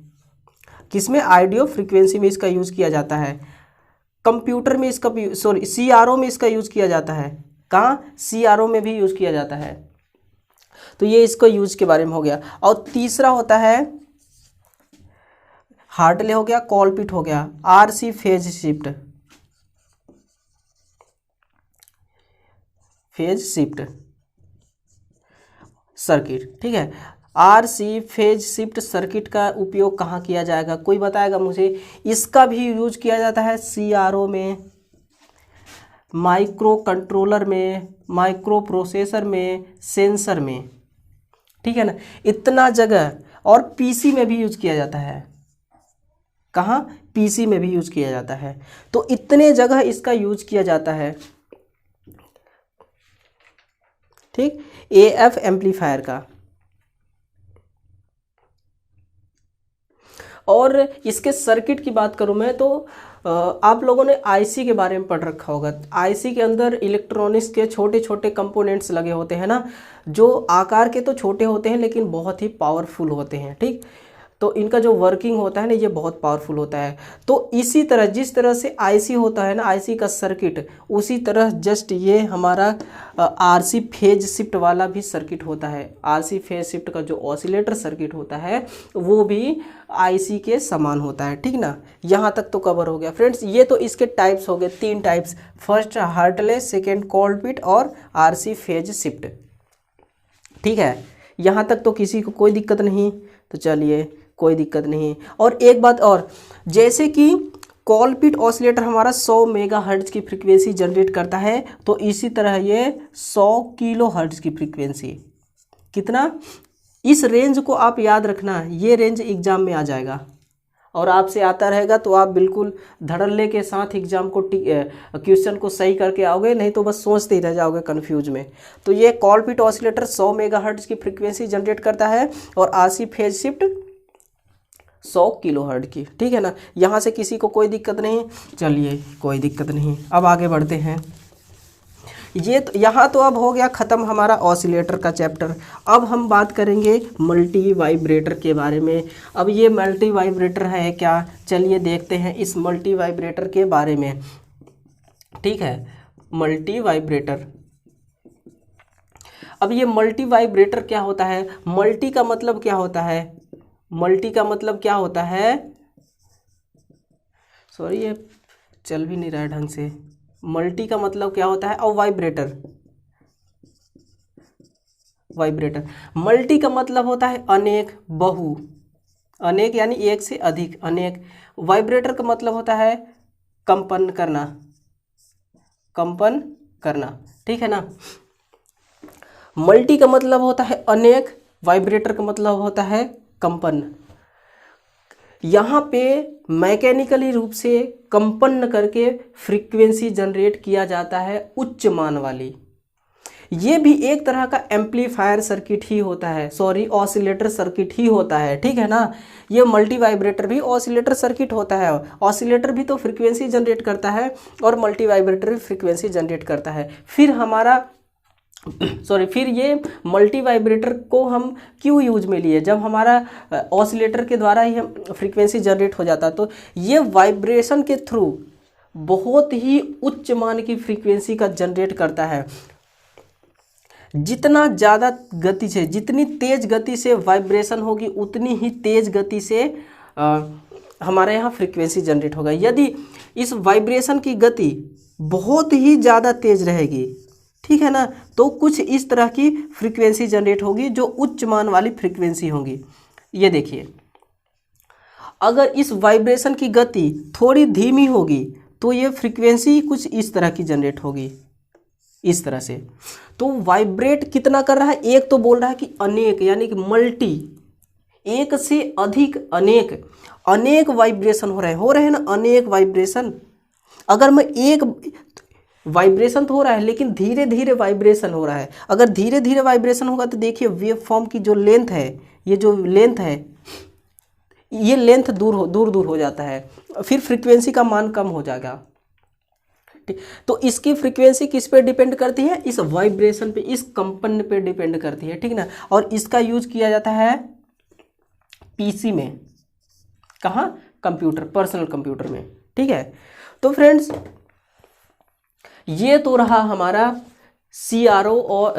किसमें? ऑडियो फ्रीक्वेंसी में इसका यूज़ किया जाता है। कंप्यूटर में इसका, CRO में इसका यूज़ किया जाता है। कहाँ? CRO में भी यूज़ किया जाता है। तो ये इसका यूज के बारे में हो गया। और तीसरा होता है हार्टले हो गया, कॉलपिट हो गया, RC फेज शिफ्ट सर्किट। ठीक है, RC फेज शिफ्ट सर्किट का उपयोग कहाँ किया जाएगा? कोई बताएगा मुझे? इसका भी यूज किया जाता है CRO में, माइक्रो कंट्रोलर में, माइक्रो प्रोसेसर में, सेंसर में, ठीक है ना, इतना जगह। और पीसी में भी यूज किया जाता है। कहाँ? पीसी में भी यूज किया जाता है। तो इतने जगह इसका यूज किया जाता है, ठीक, एएफ एम्पलीफायर का। और इसके सर्किट की बात करूं मैं तो आप लोगों ने आईसी के बारे में पढ़ रखा होगा। आईसी के अंदर इलेक्ट्रॉनिक्स के छोटे छोटे कंपोनेंट्स लगे होते हैं ना, जो आकार के तो छोटे होते हैं लेकिन बहुत ही पावरफुल होते हैं, ठीक। तो इनका जो वर्किंग होता है ना, ये बहुत पावरफुल होता है। तो इसी तरह जिस तरह से आईसी होता है ना, आईसी का सर्किट, उसी तरह जस्ट ये हमारा आरसी फेज शिफ्ट वाला भी सर्किट होता है। आरसी फेज शिफ्ट का जो ऑसिलेटर सर्किट होता है वो भी आईसी के समान होता है, ठीक ना। यहाँ तक तो कवर हो गया फ्रेंड्स। ये तो इसके टाइप्स हो गए, 3 types, first Hartley's, second Colpitts और आरसी फेज शिफ्ट, ठीक है। यहाँ तक तो किसी को कोई दिक्कत नहीं, तो चलिए कोई दिक्कत नहीं। और एक बात और, जैसे कि कॉलपिट ऑसिलेटर हमारा 100 मेगाहर्ट्ज की फ्रीक्वेंसी जनरेट करता है, तो इसी तरह ये 100 किलो हर्ट्ज की फ्रीक्वेंसी, कितना, इस रेंज को आप याद रखना, ये रेंज एग्जाम में आ जाएगा और आपसे आता रहेगा, तो आप बिल्कुल धड़ल्ले के साथ एग्जाम को क्वेश्चन को सही करके आओगे, नहीं तो बस सोचते ही रह जाओगे कन्फ्यूज में। तो ये कॉलपिट ऑसिलेटर 100 मेगाहर्ट्ज की फ्रीक्वेंसी जनरेट करता है और RC phase shift 100 kilo hertz की, ठीक है ना। यहाँ से किसी को कोई दिक्कत नहीं, चलिए कोई दिक्कत नहीं। अब आगे बढ़ते हैं। ये तो यहाँ तो अब हो गया ख़त्म हमारा ऑसिलेटर का चैप्टर। अब हम बात करेंगे मल्टी वाइब्रेटर के बारे में। अब ये मल्टी वाइब्रेटर है क्या, चलिए देखते हैं इस मल्टी वाइब्रेटर के बारे में, ठीक है। मल्टी वाइब्रेटर, अब ये मल्टी वाइब्रेटर क्या होता है, मल्टी का मतलब क्या होता है, मल्टी का मतलब क्या होता है, सॉरी ये चल भी नहीं रहा है ढंग से। मल्टी का मतलब क्या होता है, और वाइब्रेटर, वाइब्रेटर, मल्टी का मतलब होता है अनेक, बहु, अनेक यानी एक से अधिक, अनेक। वाइब्रेटर का मतलब होता है कंपन करना, कंपन करना, ठीक है ना। मल्टी का मतलब होता है अनेक, वाइब्रेटर का मतलब होता है कंपन। यहाँ पे मैकेनिकली रूप से कंपन करके फ्रीक्वेंसी जनरेट किया जाता है उच्च मान वाली। ये भी एक तरह का एम्पलीफायर सर्किट ही होता है, सॉरी ऑसिलेटर सर्किट ही होता है, ठीक है ना। ये मल्टी वाइब्रेटर भी ऑसिलेटर सर्किट होता है। ऑसिलेटर भी तो फ्रीक्वेंसी जनरेट करता है और मल्टी वाइब्रेटर भी फ्रीक्वेंसी जनरेट करता है। फिर हमारा फिर ये मल्टी वाइब्रेटर को हम क्यों यूज में लिए, जब हमारा ऑसिलेटर के द्वारा ही हम फ्रीक्वेंसी जनरेट हो जाता, तो ये वाइब्रेशन के थ्रू बहुत ही उच्च मान की फ्रीक्वेंसी का जनरेट करता है। जितना ज़्यादा गति से, जितनी तेज गति से वाइब्रेशन होगी, उतनी ही तेज गति से हमारे यहाँ फ्रीक्वेंसी जनरेट होगा। यदि इस वाइब्रेशन की गति बहुत ही ज़्यादा तेज रहेगी, ठीक है ना, तो कुछ इस तरह की फ्रीक्वेंसी जनरेट होगी जो उच्च मान वाली फ्रीक्वेंसी होगी। ये देखिए, अगर इस वाइब्रेशन की गति थोड़ी धीमी होगी तो ये फ्रीक्वेंसी कुछ इस तरह की जनरेट होगी, इस तरह से। तो वाइब्रेट कितना कर रहा है, एक तो बोल रहा है कि अनेक यानी कि मल्टी, एक से अधिक, अनेक, अनेक वाइब्रेशन हो रहे हैं ना, अनेक वाइब्रेशन। अगर मैं एक वाइब्रेशन तो हो रहा है लेकिन धीरे धीरे वाइब्रेशन हो रहा है। अगर धीरे धीरे वाइब्रेशन होगा तो देखिए वेव फॉर्म की जो लेंथ है, ये जो लेंथ है, ये लेंथ दूर हो जाता है, फिर फ्रीक्वेंसी का मान कम हो जाएगा। ठीक, तो इसकी फ्रीक्वेंसी किस पे डिपेंड करती है, इस वाइब्रेशन पे, इस कंपन पे डिपेंड करती है, ठीक ना। और इसका यूज किया जाता है पीसी में, कहाँ, कंप्यूटर, पर्सनल कंप्यूटर में, ठीक है। तो फ्रेंड्स ये तो रहा हमारा CRO और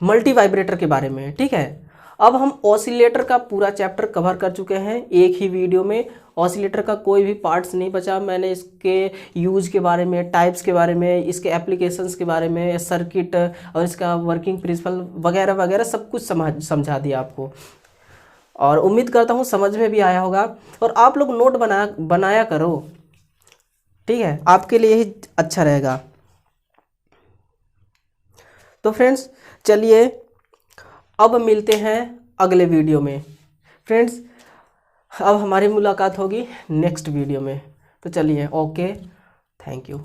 मल्टी वाइब्रेटर के बारे में, ठीक है। अब हम ऑसिलेटर का पूरा चैप्टर कवर कर चुके हैं एक ही वीडियो में। ऑसिलेटर का कोई भी पार्ट्स नहीं बचा। मैंने इसके यूज के बारे में, टाइप्स के बारे में, इसके एप्लीकेशंस के बारे में, सर्किट और इसका वर्किंग प्रिंसिपल वगैरह वगैरह सब कुछ समझा दिया आपको, और उम्मीद करता हूँ समझ में भी आया होगा। और आप लोग नोट बनाया करो, ठीक है, आपके लिए ही अच्छा रहेगा। तो फ्रेंड्स चलिए अब मिलते हैं अगले वीडियो में। फ्रेंड्स अब हमारी मुलाकात होगी नेक्स्ट वीडियो में। तो चलिए, ओके, थैंक यू।